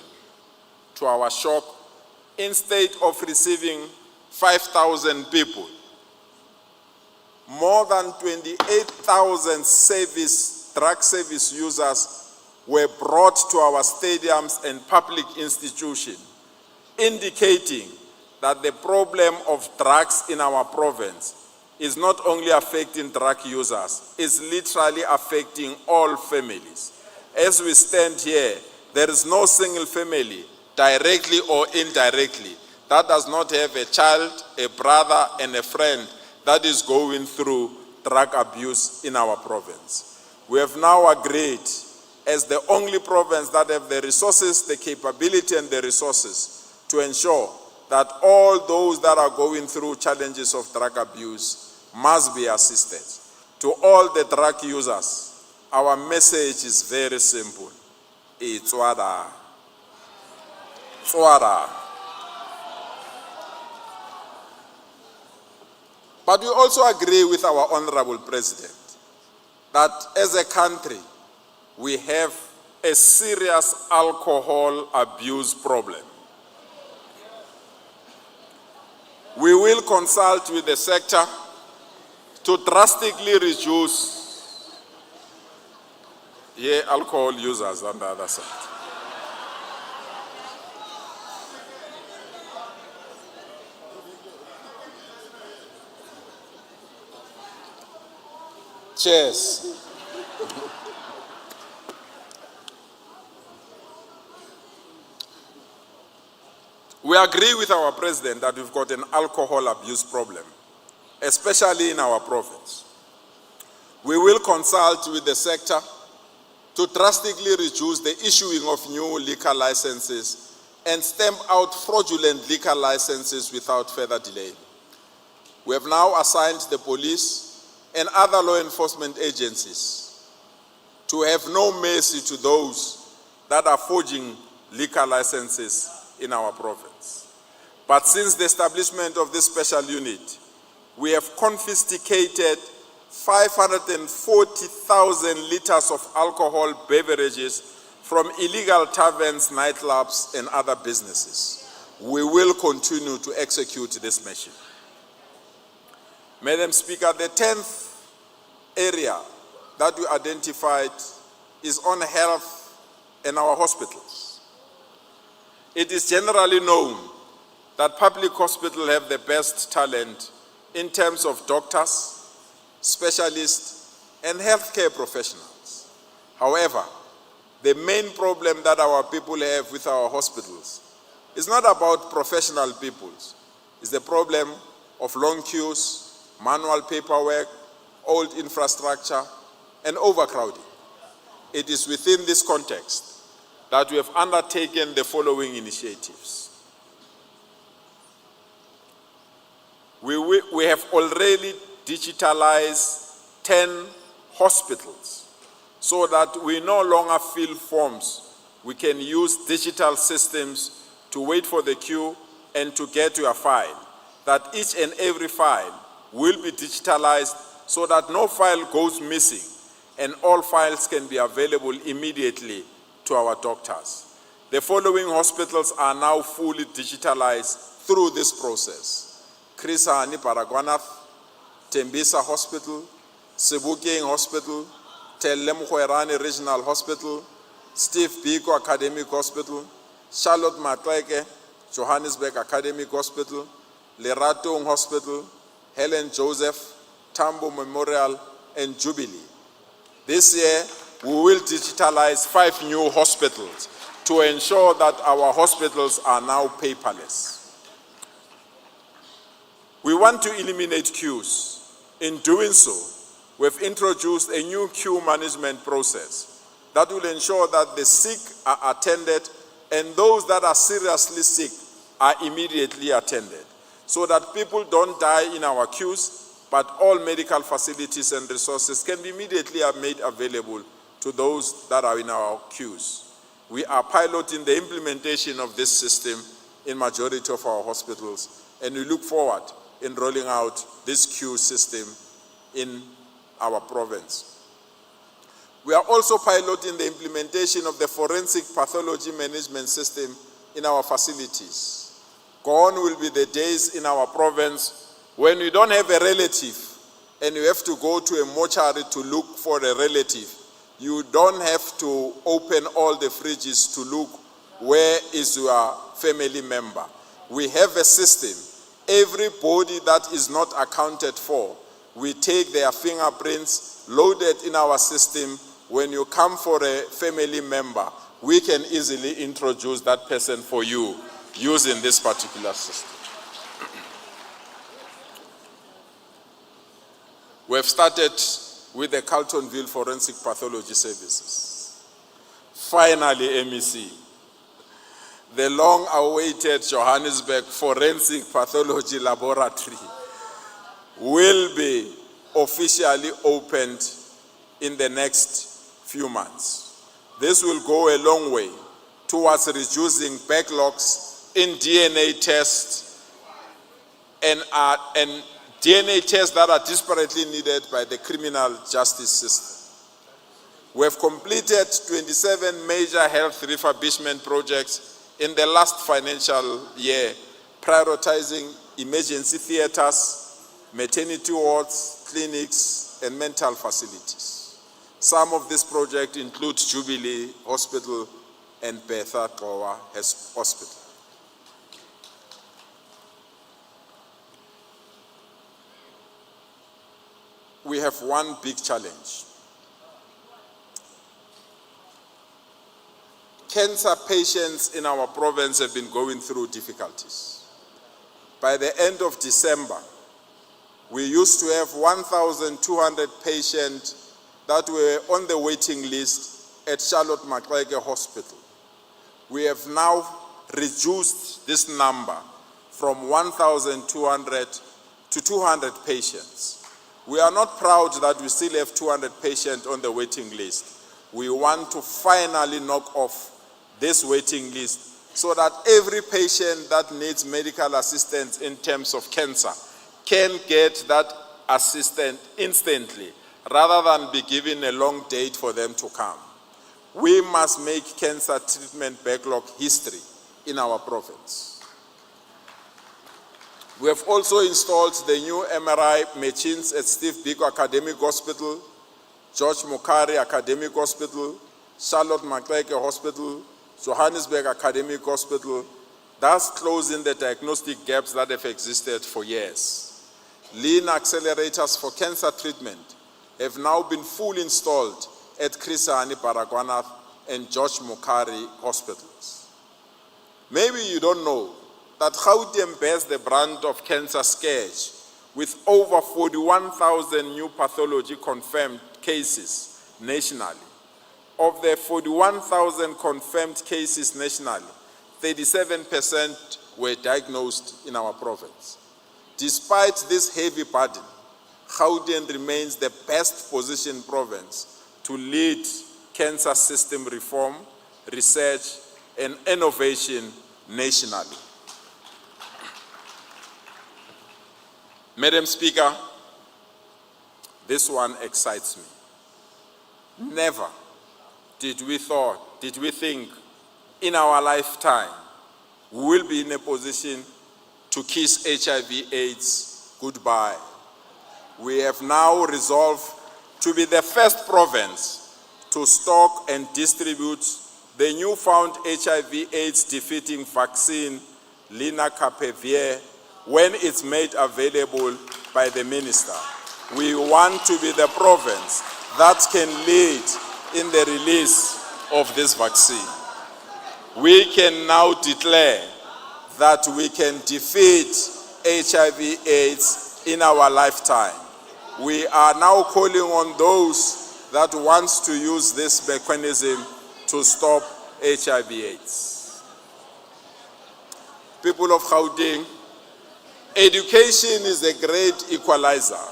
To our shock, instead of receiving 5,000 people, more than 28,000 drug service users were brought to our stadiums and public institutions, indicating that the problem of drugs in our province is not only affecting drug users, it's literally affecting all families. As we stand here, there is no single family, directly or indirectly, that does not have a child, a brother, and a friend that is going through drug abuse in our province. We have now agreed, as the only province that have the resources, the capability, and the resources to ensure that all those that are going through challenges of drug abuse must be assisted. To all the drug users, our message is very simple. It's wada. It's wada. But we also agree with our Honorable President that as a country, we have a serious alcohol abuse problem. We will consult with the sector to drastically reduce alcohol users on the other side. Cheers. We agree with our president that we've got an alcohol abuse problem, especially in our province. We will consult with the sector to drastically reduce the issuing of new liquor licenses and stamp out fraudulent liquor licenses without further delay. We have now assigned the police and other law enforcement agencies to have no mercy to those that are forging liquor licenses in our province. But since the establishment of this special unit, we have confiscated 540,000 liters of alcohol beverages from illegal taverns, nightclubs, and other businesses. We will continue to execute this mission. Madam Speaker, the 10th area that we identified is on health and our hospitals. It is generally known that public hospitals have the best talent in terms of doctors, specialists, and healthcare professionals. However, the main problem that our people have with our hospitals is not about professional people. It's the problem of long queues, manual paperwork, old infrastructure, and overcrowding. It is within this context that we have undertaken the following initiatives. We have already digitalized 10 hospitals so that we no longer fill forms. We can use digital systems to wait for the queue and to get to a file, that each and every file will be digitalized so that no file goes missing and all files can be available immediately to our doctors. The following hospitals are now fully digitalized through this process: Chris Hani Baragwanath, Tembisa Hospital, Sebokeng Hospital, Telemkhwerane Regional Hospital, Steve Biko Academic Hospital, Charlotte Maxeke, Johannesburg Academic Hospital, Leratong Hospital, Helen Joseph, Tambo Memorial, and Jubilee. This year, we will digitalize 5 new hospitals to ensure that our hospitals are now paperless. We want to eliminate queues. In doing so, we've introduced a new queue management process that will ensure that the sick are attended and those that are seriously sick are immediately attended, so that people don't die in our queues, but all medical facilities and resources can be immediately made available to those that are in our queues. We are piloting the implementation of this system in majority of our hospitals, and we look forward in rolling out this queue system in our province. We are also piloting the implementation of the forensic pathology management system in our facilities. Gone will be the days in our province when we don't have a relative and you have to go to a mortuary to look for a relative. You don't have to open all the fridges to look where is your family member. we have a system. Everybody that is not accounted for, we take their fingerprints, loaded in our system. When you come for a family member, we can easily introduce that person for you using this particular system. We have started with the Carltonville Forensic Pathology Services. Finally, MEC, the long-awaited Johannesburg Forensic Pathology Laboratory will be officially opened in the next few months. This will go a long way towards reducing backlogs in DNA tests and DNA tests that are desperately needed by the criminal justice system. We have completed 27 major health refurbishment projects in the last financial year, prioritizing emergency theaters, maternity wards, clinics, and mental facilities. Some of these projects include Jubilee Hospital and Bertha Qowa Hospital. We have one big challenge. Cancer patients in our province have been going through difficulties. By the end of December, we used to have 1,200 patients that were on the waiting list at Charlotte Maxeke Hospital. We have now reduced this number from 1,200 to 200 patients. We are not proud that we still have 200 patients on the waiting list. We want to finally knock off this waiting list so that every patient that needs medical assistance in terms of cancer can get that assistance instantly rather than be given a long date for them to come. We must make cancer treatment backlog history in our province. We have also installed the new MRI machines at Steve Biko Academic Hospital, George Mokari Academic Hospital, Charlotte Maxeke Hospital, Johannesburg Academic Hospital, thus closing the diagnostic gaps that have existed for years. Lean accelerators for cancer treatment have now been fully installed at Chris Hani Baragwanath and George Mokari hospitals. Maybe you don't know that Gauteng bears the brand of cancer scourge with over 41,000 new pathology confirmed cases nationally. Of the 41,000 confirmed cases nationally, 37% were diagnosed in our province. Despite this heavy burden, Gauteng remains the best positioned province to lead cancer system reform, research, and innovation nationally. Madam Speaker, this one excites me. Never did we think in our lifetime we will be in a position to kiss HIV/AIDS goodbye. We have now resolved to be the first province to stock and distribute the newfound HIV/AIDS defeating vaccine, lenacapavir, when it's made available by the minister. We want to be the province that can lead in the release of this vaccine. We can now declare that we can defeat HIV/AIDS in our lifetime. We are now calling on those that want to use this mechanism to stop HIV/AIDS. People of Gauteng, education is a great equalizer.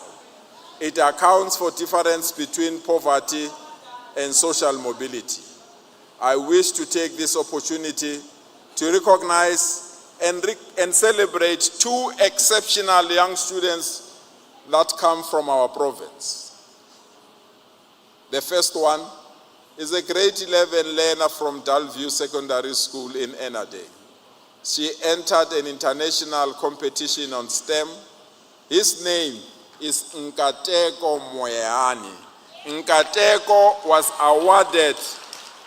It accounts for difference between poverty and social mobility. I wish to take this opportunity to recognize and celebrate two exceptional young students that come from our province. The first one is a grade 11 learner from Dalview Secondary School in Enade. She entered an international competition on STEM. His name is Nkateko Moyani. Nkateko was awarded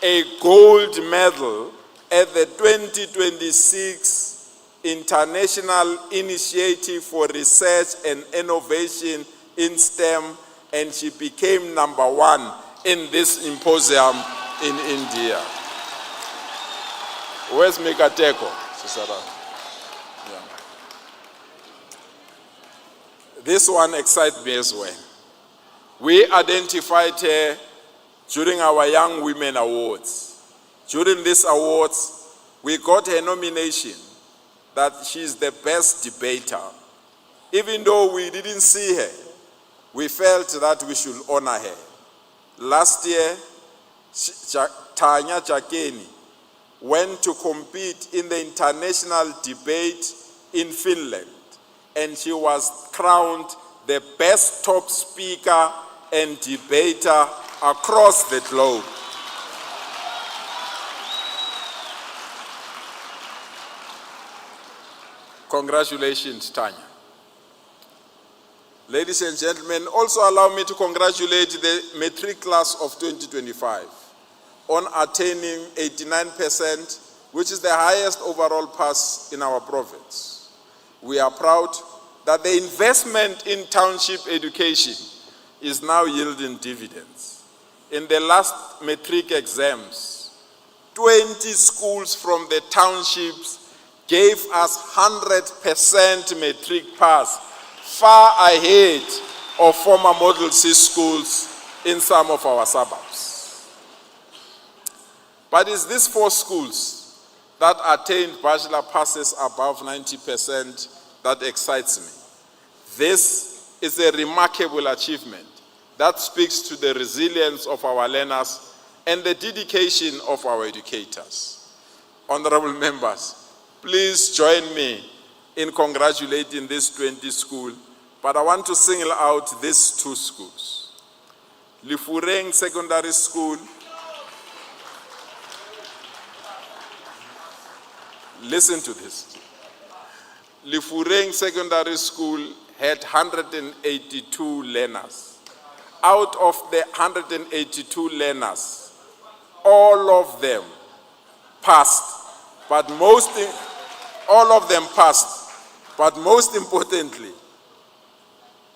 a gold medal at the 2026 International Initiative for Research and Innovation in STEM, and she became #1 in this symposium in India. Where's Mikateko? Yeah. This one excites me as well. We identified her during our Young Women Awards. During these awards, we got her nomination that she's the best debater. Even though we didn't see her, we felt that we should honor her. Last year, Tanya Jakeni went to compete in the international debate in Finland, and she was crowned the best top speaker and debater across the globe. Congratulations, Tanya. Ladies and gentlemen, also allow me to congratulate the matric class of 2025 on attaining 89%, which is the highest overall pass in our province. We are proud that the investment in township education is now yielding dividends. In the last matric exams, 20 schools from the townships gave us 100% matric pass, far ahead of former Model C schools in some of our suburbs. But it's these 4 schools that attained bachelor passes above 90% that excites me. This is a remarkable achievement that speaks to the resilience of our learners and the dedication of our educators. Honorable members, please join me in congratulating these 20 schools, but I want to single out these 2 schools. Lefureng Secondary School, listen to this. Lefureng Secondary School had 182 learners. Out of the 182 learners, all of them passed, but most importantly,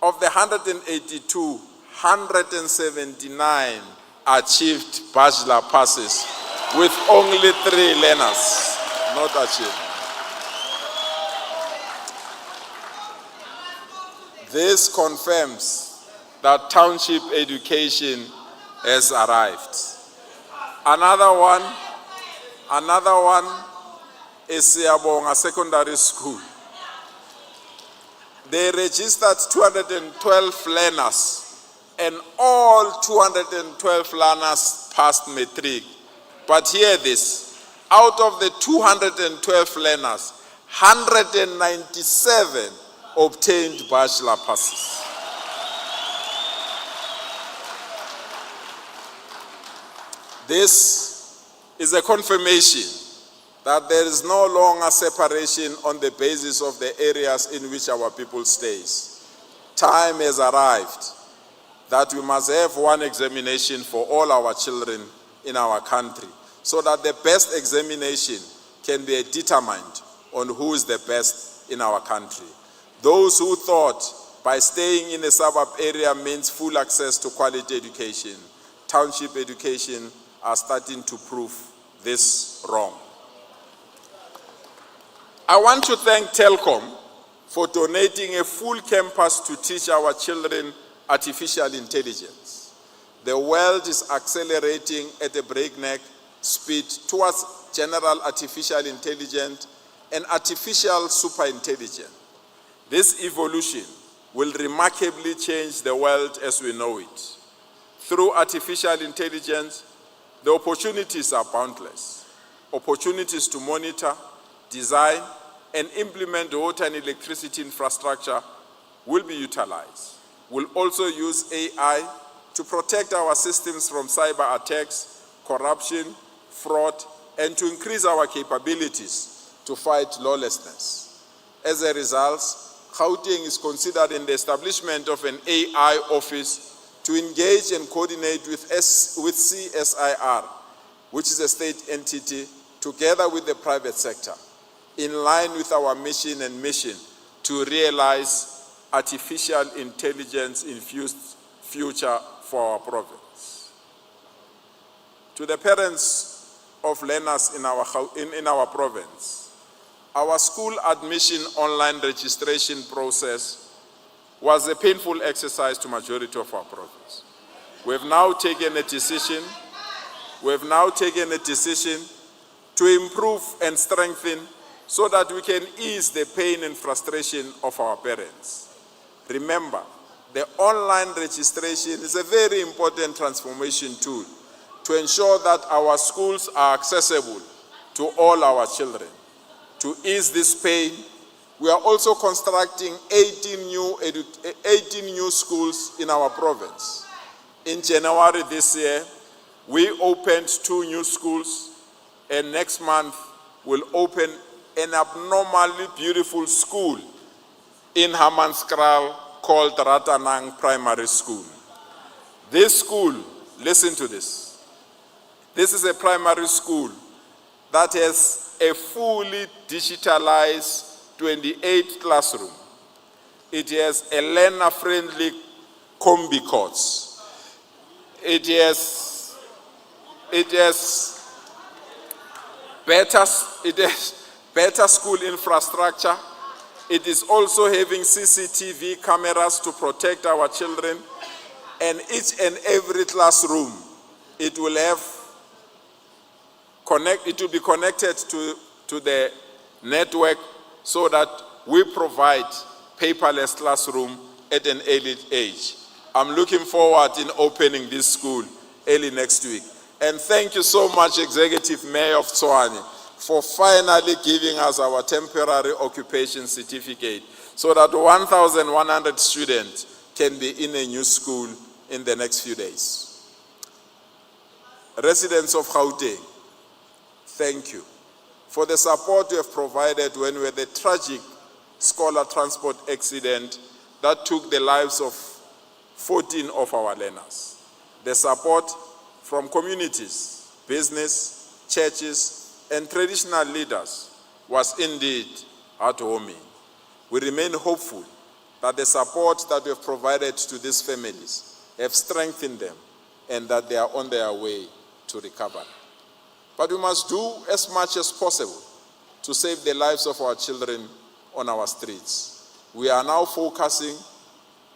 of the 182, 179 achieved bachelor passes with only 3 learners not achieved. This confirms that township education has arrived. Another one is Siyabonga Secondary School. They registered 212 learners, and all 212 learners passed matric. But hear this, out of the 212 learners, 197 obtained bachelor passes. This is a confirmation that there is no longer separation on the basis of the areas in which our people stays. Time has arrived that we must have one examination for all our children in our country, so that the best examination can be determined on who is the best in our country. Those who thought by staying in a suburb area means full access to quality education, township education, are starting to prove this wrong. I want to thank Telkom for donating a full campus to teach our children artificial intelligence. The world is accelerating at a breakneck speed towards general artificial intelligence and artificial superintelligence. This evolution will remarkably change the world as we know it. Through artificial intelligence, the opportunities are boundless. Opportunities to monitor, design, and implement water and electricity infrastructure will be utilized. We'll also use AI to protect our systems from cyber attacks, corruption, fraud, and to increase our capabilities to fight lawlessness. As a result, Gauteng is considered in the establishment of an AI office to engage and coordinate with CSIR, which is a state entity, together with the private sector. in line with our mission and mission to realize artificial intelligence-infused future for our province. To the parents of learners in our province, our school admission online registration process was a painful exercise to majority of our province. We have now taken a decision to improve and strengthen so that we can ease the pain and frustration of our parents. Remember, the online registration is a very important transformation tool to ensure that our schools are accessible to all our children. To ease this pain, we are also constructing 18 new schools in our province. In January this year, we opened 2 new schools, and next month we'll open an abnormally beautiful school in Hammanskraal called Ratanang Primary School. This school, listen to this. This is a primary school that has a fully digitalized 28 classroom. It has a learner-friendly combi course. It has better school infrastructure. It is also having CCTV cameras to protect our children, and each and every classroom, it will be connected to the network so that we provide paperless classroom at an early age. I'm looking forward in opening this school early next week. And thank you so much, Executive Mayor of Tshwane, for finally giving us our temporary occupation certificate so that 1,100 students can be in a new school in the next few days. Residents of Gauteng, thank you for the support you have provided when we had the tragic scholar transport accident that took the lives of 14 of our learners. The support from communities, business, churches, and traditional leaders was indeed heartwarming. We remain hopeful that the support that we have provided to these families have strengthened them and that they are on their way to recovery. But we must do as much as possible to save the lives of our children on our streets. We are now focusing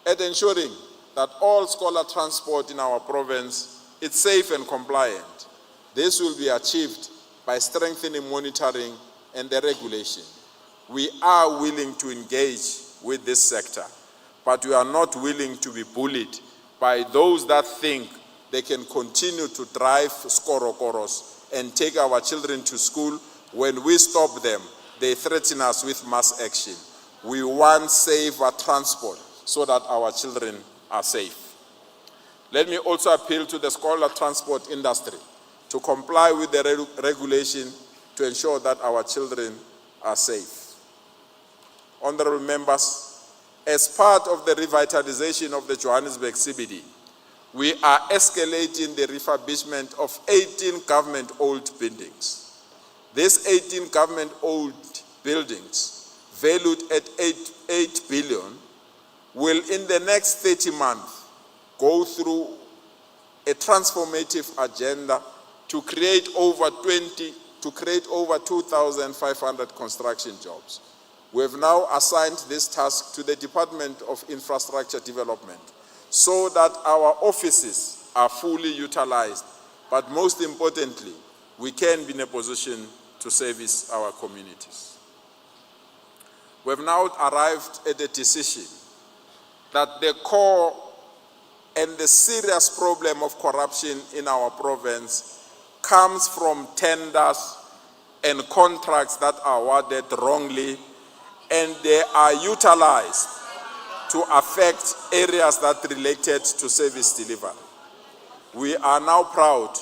at ensuring that all scholar transport in our province is safe and compliant. This will be achieved by strengthening monitoring and the regulation. We are willing to engage with this sector, but we are not willing to be bullied by those that think they can continue to drive skorokoros and take our children to school. When we stop them, they threaten us with mass action. We want safer transport so that our children are safe. Let me also appeal to the scholar transport industry to comply with the regulation to ensure that our children are safe. Honorable members, as part of the revitalization of the Johannesburg CBD, we are escalating the refurbishment of 18 government-owned buildings. These 18 government-owned buildings, valued at 8 billion, will in the next 30 months go through a transformative agenda to create over 2,500 construction jobs. We have now assigned this task to the Department of Infrastructure Development so that our offices are fully utilized, but most importantly, we can be in a position to service our communities. We have now arrived at a decision that the core and the serious problem of corruption in our province comes from tenders and contracts that are awarded wrongly, and they are utilized to affect areas that related to service delivery. We are now proud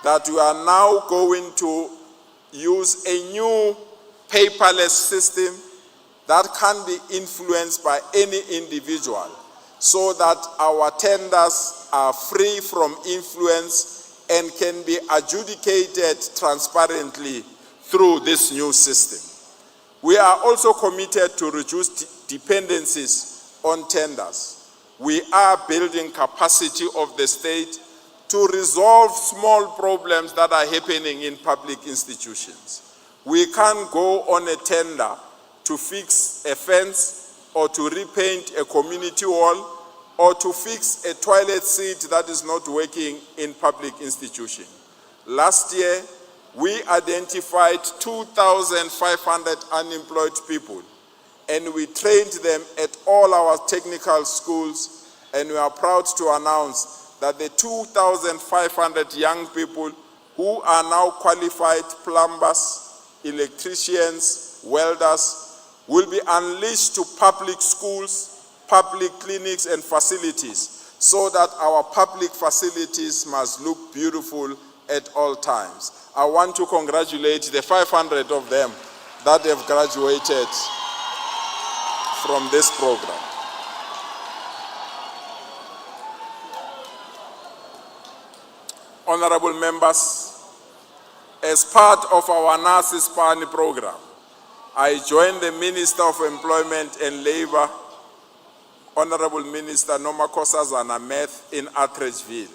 that we are now going to use a new paperless system that can be influenced by any individual so that our tenders are free from influence and can be adjudicated transparently through this new system. We are also committed to reduce dependencies on tenders. We are building capacity of the state to resolve small problems that are happening in public institutions. We can't go on a tender to fix a fence or to repaint a community wall or to fix a toilet seat that is not working in public institution. Last year, we identified 2,500 unemployed people, and we trained them at all our technical schools, and we are proud to announce that the 2,500 young people who are now qualified plumbers, electricians, welders, will be unleashed to public schools, public clinics and facilities, so that our public facilities must look beautiful at all times. I want to congratulate the 500 of them that have graduated from this program. Honorable members, as part of our NASIS PANI program, I joined the Minister of Employment and Labor, Honorable Minister Nomakosa Zanameth, in Atteridgeville.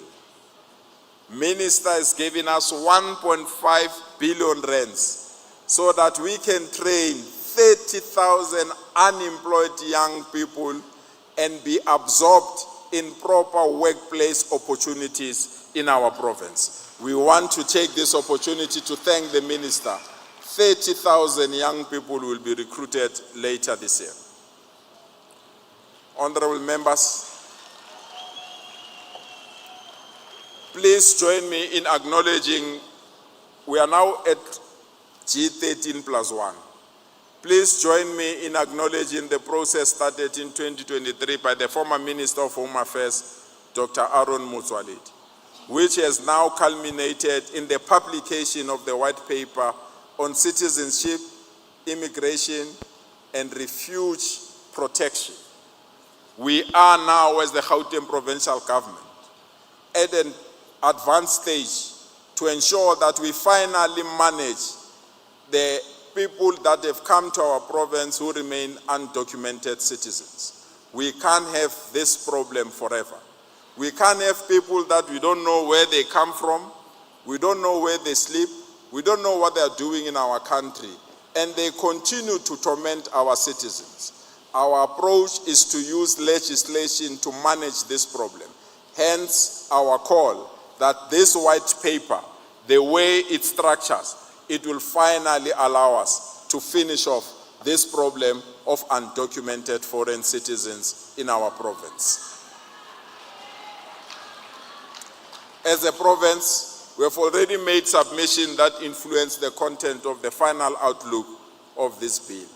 Minister is giving us 1.5 billion rands so that we can train 30,000 unemployed young people and be absorbed in proper workplace opportunities in our province. We want to take this opportunity to thank the minister. 30,000 young people will be recruited later this year. Honorable members, please join me in acknowledging we are now at G13+1. Please join me in acknowledging the process started in 2023 by the former Minister of Home Affairs, Dr. Aaron Motsoaledi, which has now culminated in the publication of the white paper on citizenship, immigration, and refuge protection. We are now, as the Gauteng provincial government, at an advanced stage to ensure that we finally manage the people that have come to our province who remain undocumented citizens. We can't have this problem forever. We can't have people that we don't know where they come from, we don't know where they sleep, we don't know what they are doing in our country, and they continue to torment our citizens. Our approach is to use legislation to manage this problem. Hence, our call that this white paper, the way it structures, it will finally allow us to finish off this problem of undocumented foreign citizens in our province. As a province, we have already made submission that influence the content of the final outlook of this bill.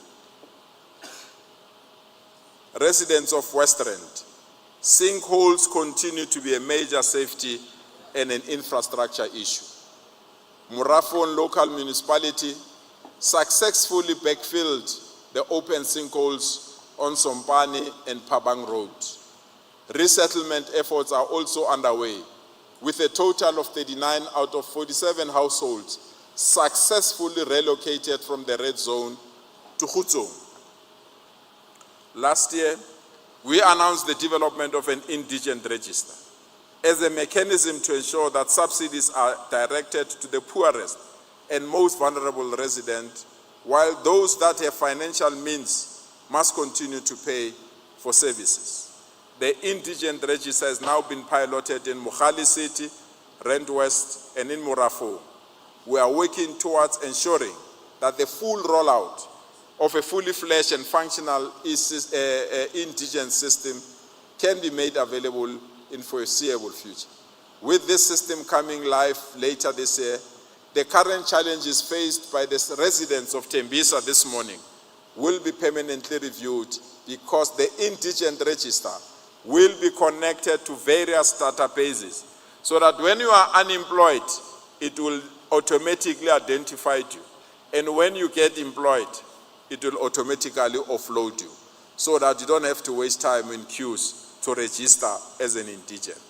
Residents of West Rand, sinkholes continue to be a major safety and an infrastructure issue. Murafon local municipality successfully backfilled the open sinkholes on Sompani and Pabang Road. Resettlement efforts are also underway, with a total of 39 out of 47 households successfully relocated from the red zone to Khutsong. Last year, we announced the development of an indigent register as a mechanism to ensure that subsidies are directed to the poorest and most vulnerable residents, while those that have financial means must continue to pay for services. The indigent register has now been piloted in Mogale City, Rand West, and in Murafo. We are working towards ensuring that the full rollout of a fully fledged and functional indigent system can be made available in foreseeable future. With this system coming live later this year, the current challenges faced by the residents of Tembisa this morning will be permanently reviewed, because the indigent register will be connected to various databases, so that when you are unemployed, it will automatically identify you. And when you get employed, it will automatically offload you, so that you don't have to waste time in queues to register as an indigent.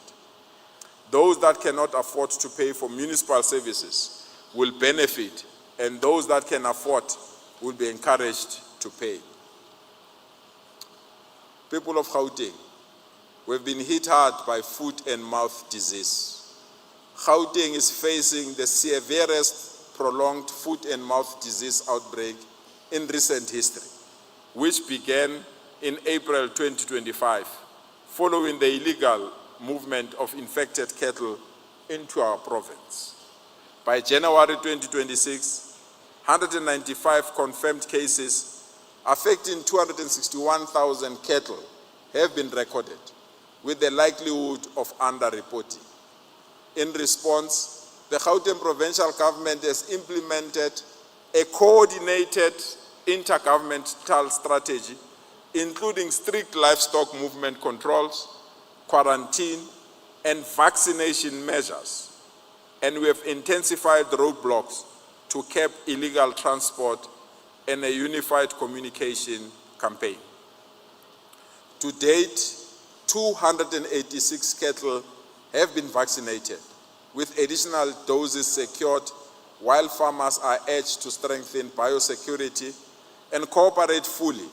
Those that cannot afford to pay for municipal services will benefit, and those that can afford will be encouraged to pay. People of Gauteng, we've been hit hard by foot and mouth disease. Gauteng is facing the severest prolonged foot and mouth disease outbreak in recent history, which began in April 2025, following the illegal movement of infected cattle into our province. By January 2026, 195 confirmed cases affecting 261,000 cattle have been recorded, with the likelihood of underreporting. In response, the Gauteng provincial government has implemented a coordinated intergovernmental strategy, including strict livestock movement controls, quarantine, and vaccination measures. And we have intensified roadblocks to curb illegal transport and a unified communication campaign. To date, 286 cattle have been vaccinated, with additional doses secured, while farmers are urged to strengthen biosecurity and cooperate fully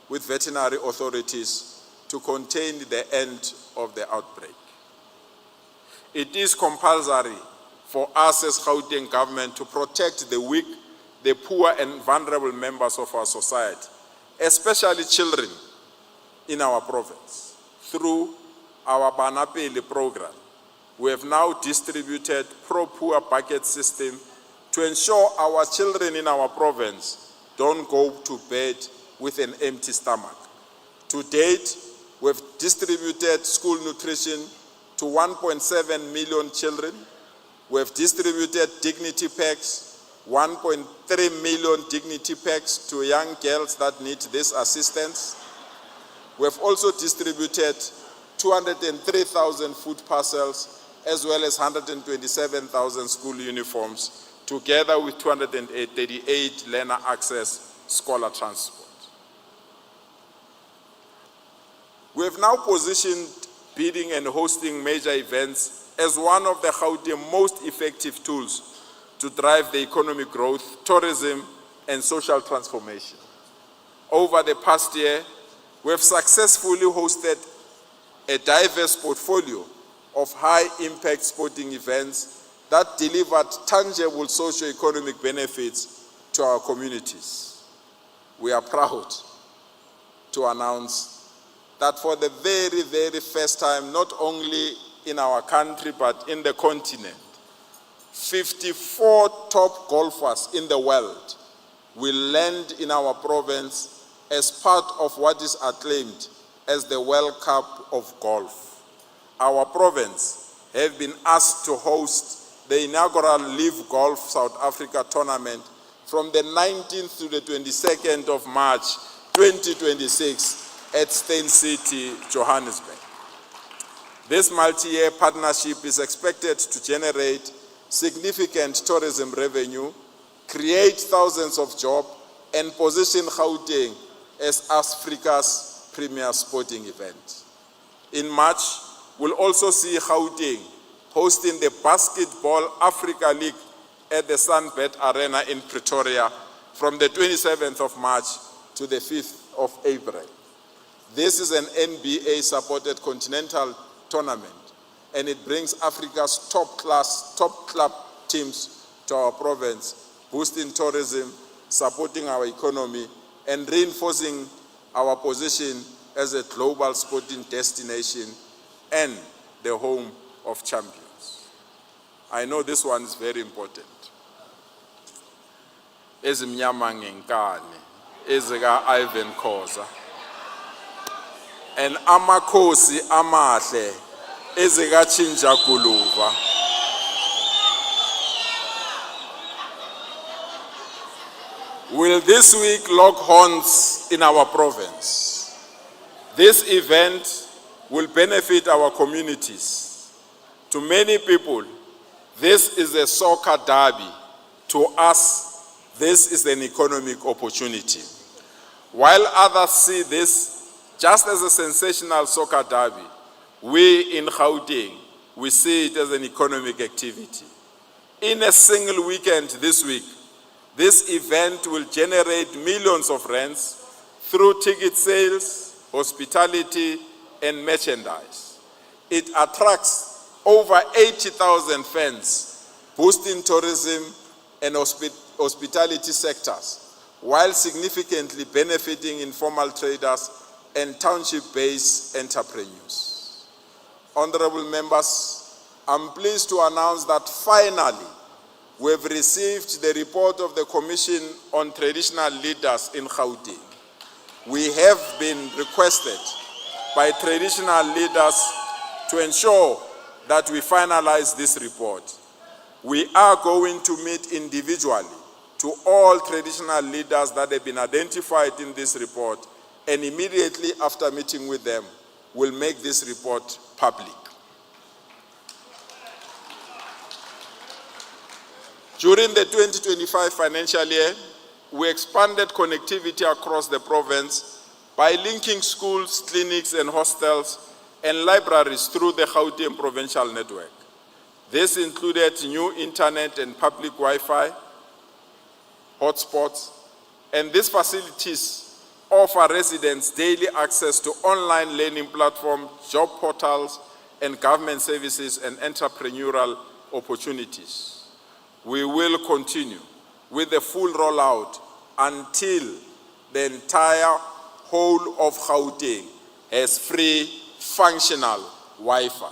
with veterinary authorities to contain the end of the outbreak. It is compulsory for us as Gauteng government to protect the weak, the poor and vulnerable members of our society, especially children in our province. Through our Banapele program, we have now distributed pro-poor bucket system to ensure our children in our province don't go to bed with an empty stomach. To date, we've distributed school nutrition to 1.7 million children. We've distributed dignity packs, 1.3 million dignity packs to young girls that need this assistance. We've also distributed 203,000 food parcels, as well as 127,000 school uniforms, together with 238 learner access scholar transport. We have now positioned bidding and hosting major events as one of the Gauteng's most effective tools to drive the economic growth, tourism, and social transformation. Over the past year, we have successfully hosted a diverse portfolio of high-impact sporting events that delivered tangible socio-economic benefits to our communities. We are proud to announce that for the very, very first time, not only in our country, but in the continent, 54 top golfers in the world will land in our province as part of what is acclaimed as the World Cup of Golf. Our province have been asked to host the inaugural Live Golf South Africa tournament from the 19th to the 22nd of March 2026 at Steyn City, Johannesburg. This multi-year partnership is expected to generate significant tourism revenue, create thousands of jobs, and position Gauteng as Africa's premier sporting event. In March, we'll also see Gauteng hosting the Basketball Africa League at the Sunbet Arena in Pretoria from the 27th of March to the 5th of April. This is an NBA-supported continental tournament, and it brings Africa's top club teams to our province, boosting tourism, supporting our economy, and reinforcing our position as a global sporting destination and the home of champions. I know this one is very important. Ezimnyama ngenkani, ezika Ivan Khoza, and amakhosi amahle, ezika Chinja Guluva. Will this week lock horns in our province? This event will benefit our communities. To many people, this is a soccer derby. To us, this is an economic opportunity. While others see this just as a sensational soccer derby, we in Gauteng, we see it as an economic activity. In a single weekend this week, This event will generate millions of rands through ticket sales, hospitality, and merchandise. It attracts over 80,000 fans, boosting tourism and hospitality sectors, while significantly benefiting informal traders and township-based entrepreneurs. Honorable members, I'm pleased to announce that finally, we have received the report of the Commission on Traditional Leaders in Gauteng. We have been requested by traditional leaders to ensure that we finalize this report. We are going to meet individually to all traditional leaders that have been identified in this report, and immediately after meeting with them, we'll make this report public. During the 2025 financial year, we expanded connectivity across the province by linking schools, clinics, and hostels and libraries through the Gauteng provincial network. This included new internet and public Wi-Fi, hotspots, and these facilities offer residents daily access to online learning platforms, job portals, and government services and entrepreneurial opportunities. We will continue with the full rollout until the entire whole of Gauteng has free, functional Wi-Fi.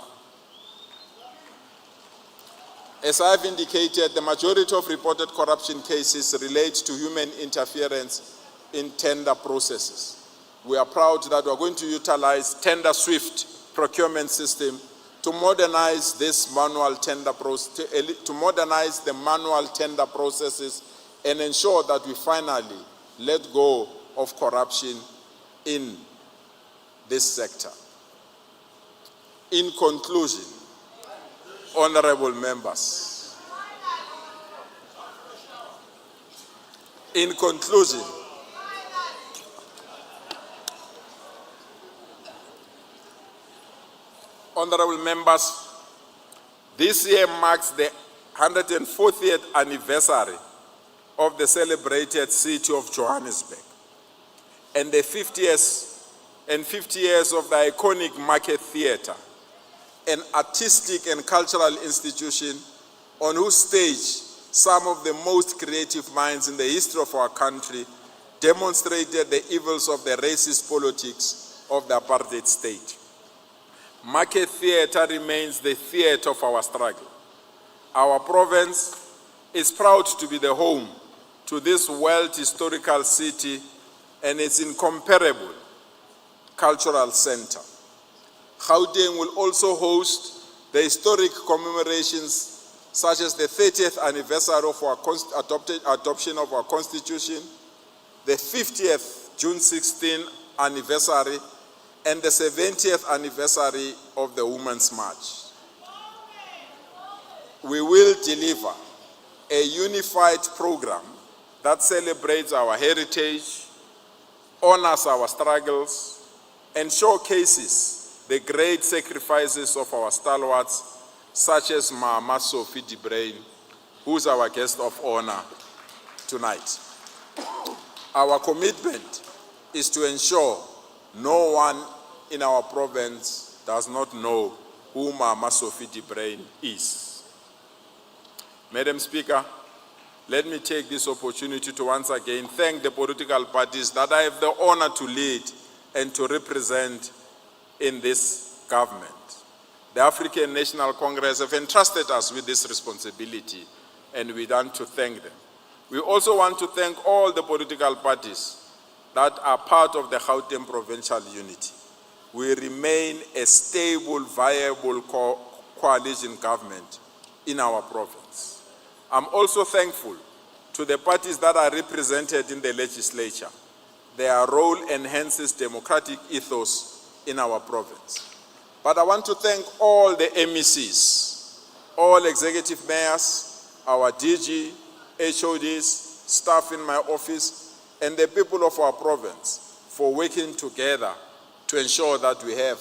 As I've indicated, the majority of reported corruption cases relate to human interference in tender processes. We are proud that we are going to utilize Tender Swift procurement system to modernize this manual tender process, to modernize the manual tender processes and ensure that we finally let go of corruption in this sector. In conclusion, honorable members, in conclusion, honorable members, this year marks the 140th anniversary of the celebrated city of Johannesburg and the 50 years of the iconic Market Theatre, an artistic and cultural institution on whose stage some of the most creative minds in the history of our country demonstrated the evils of the racist politics of the apartheid state. Market Theatre remains the theatre of our struggle. Our province is proud to be the home to this world historical city and its incomparable cultural center. Gauteng will also host the historic commemorations such as the 30th anniversary of our adoption of our Constitution, the 50th June 16 anniversary, and the 70th anniversary of the Women's March. We will deliver a unified program that celebrates our heritage, honors our struggles, and showcases the great sacrifices of our stalwarts, such as Mama Sophie de Bruyn, who is our guest of honor tonight. Our commitment is to ensure no one in our province does not know who Mama Sophie de Bruyn is. Madam Speaker, let me take this opportunity to once again thank the political parties that I have the honor to lead and to represent in this government. The African National Congress have entrusted us with this responsibility, and we want to thank them. We also want to thank all the political parties that are part of the Gauteng provincial unity. We remain a stable, viable coalition government in our province. I'm also thankful to the parties that are represented in the legislature. Their role enhances democratic ethos in our province. But I want to thank all the MECs, all executive mayors, our DG, HODs, staff in my office, and the people of our province for working together to ensure that we have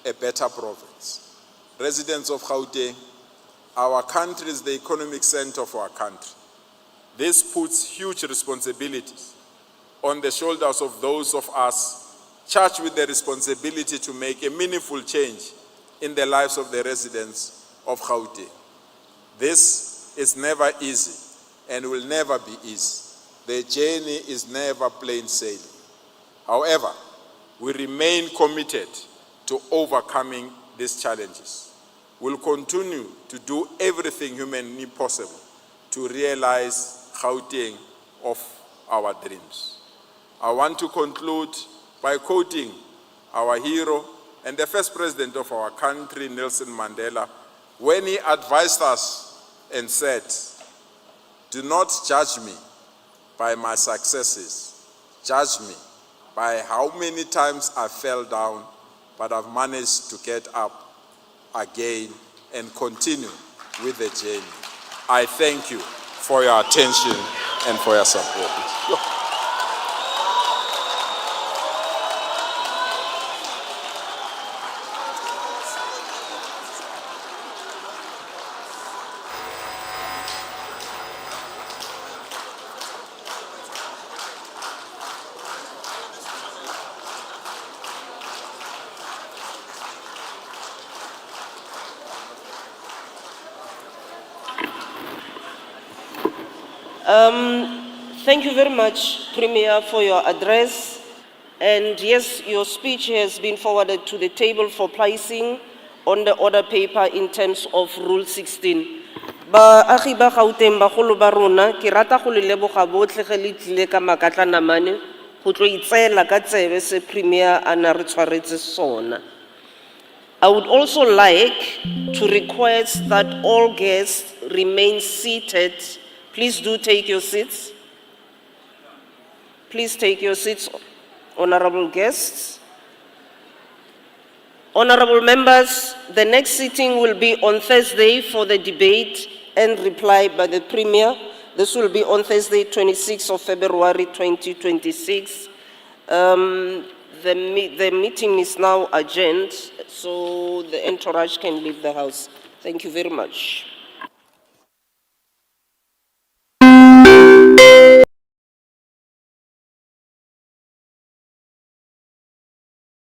a better province. Residents of Gauteng, our country is the economic center of our country. This puts huge responsibilities on the shoulders of those of us charged with the responsibility to make a meaningful change in the lives of the residents of Gauteng. This is never easy and will never be easy. The journey is never plain sailing. However, we remain committed to overcoming these challenges. We'll continue to do everything humanly possible to realize Gauteng of our dreams. I want to conclude by quoting our hero and the first president of our country, Nelson Mandela, when he advised us and said, "Do not judge me by my successes. Judge me by how many times I fell down, but I've managed to get up again and continue with the journey." I thank you for your attention and for your support. Thank you very much, Premier, for your address. And yes, your speech has been forwarded to the table for placing on the order paper in terms of Rule 16. Baagi ba Gauteng bagolo ba rona ke rata go le leboga botlhe ge le tlile ka makatla namane go tlo itseela ka tsebe se Premier a na re tshwaretse sona. I would also like to request that all guests remain seated. Please do take your seats. Please take your seats, honorable guests. Honorable members, the next sitting will be on Thursday for the debate and reply by the Premier. This will be on Thursday, 26th of February, 2026. The meeting is now adjourned, so the entourage can leave the house. Thank you very much.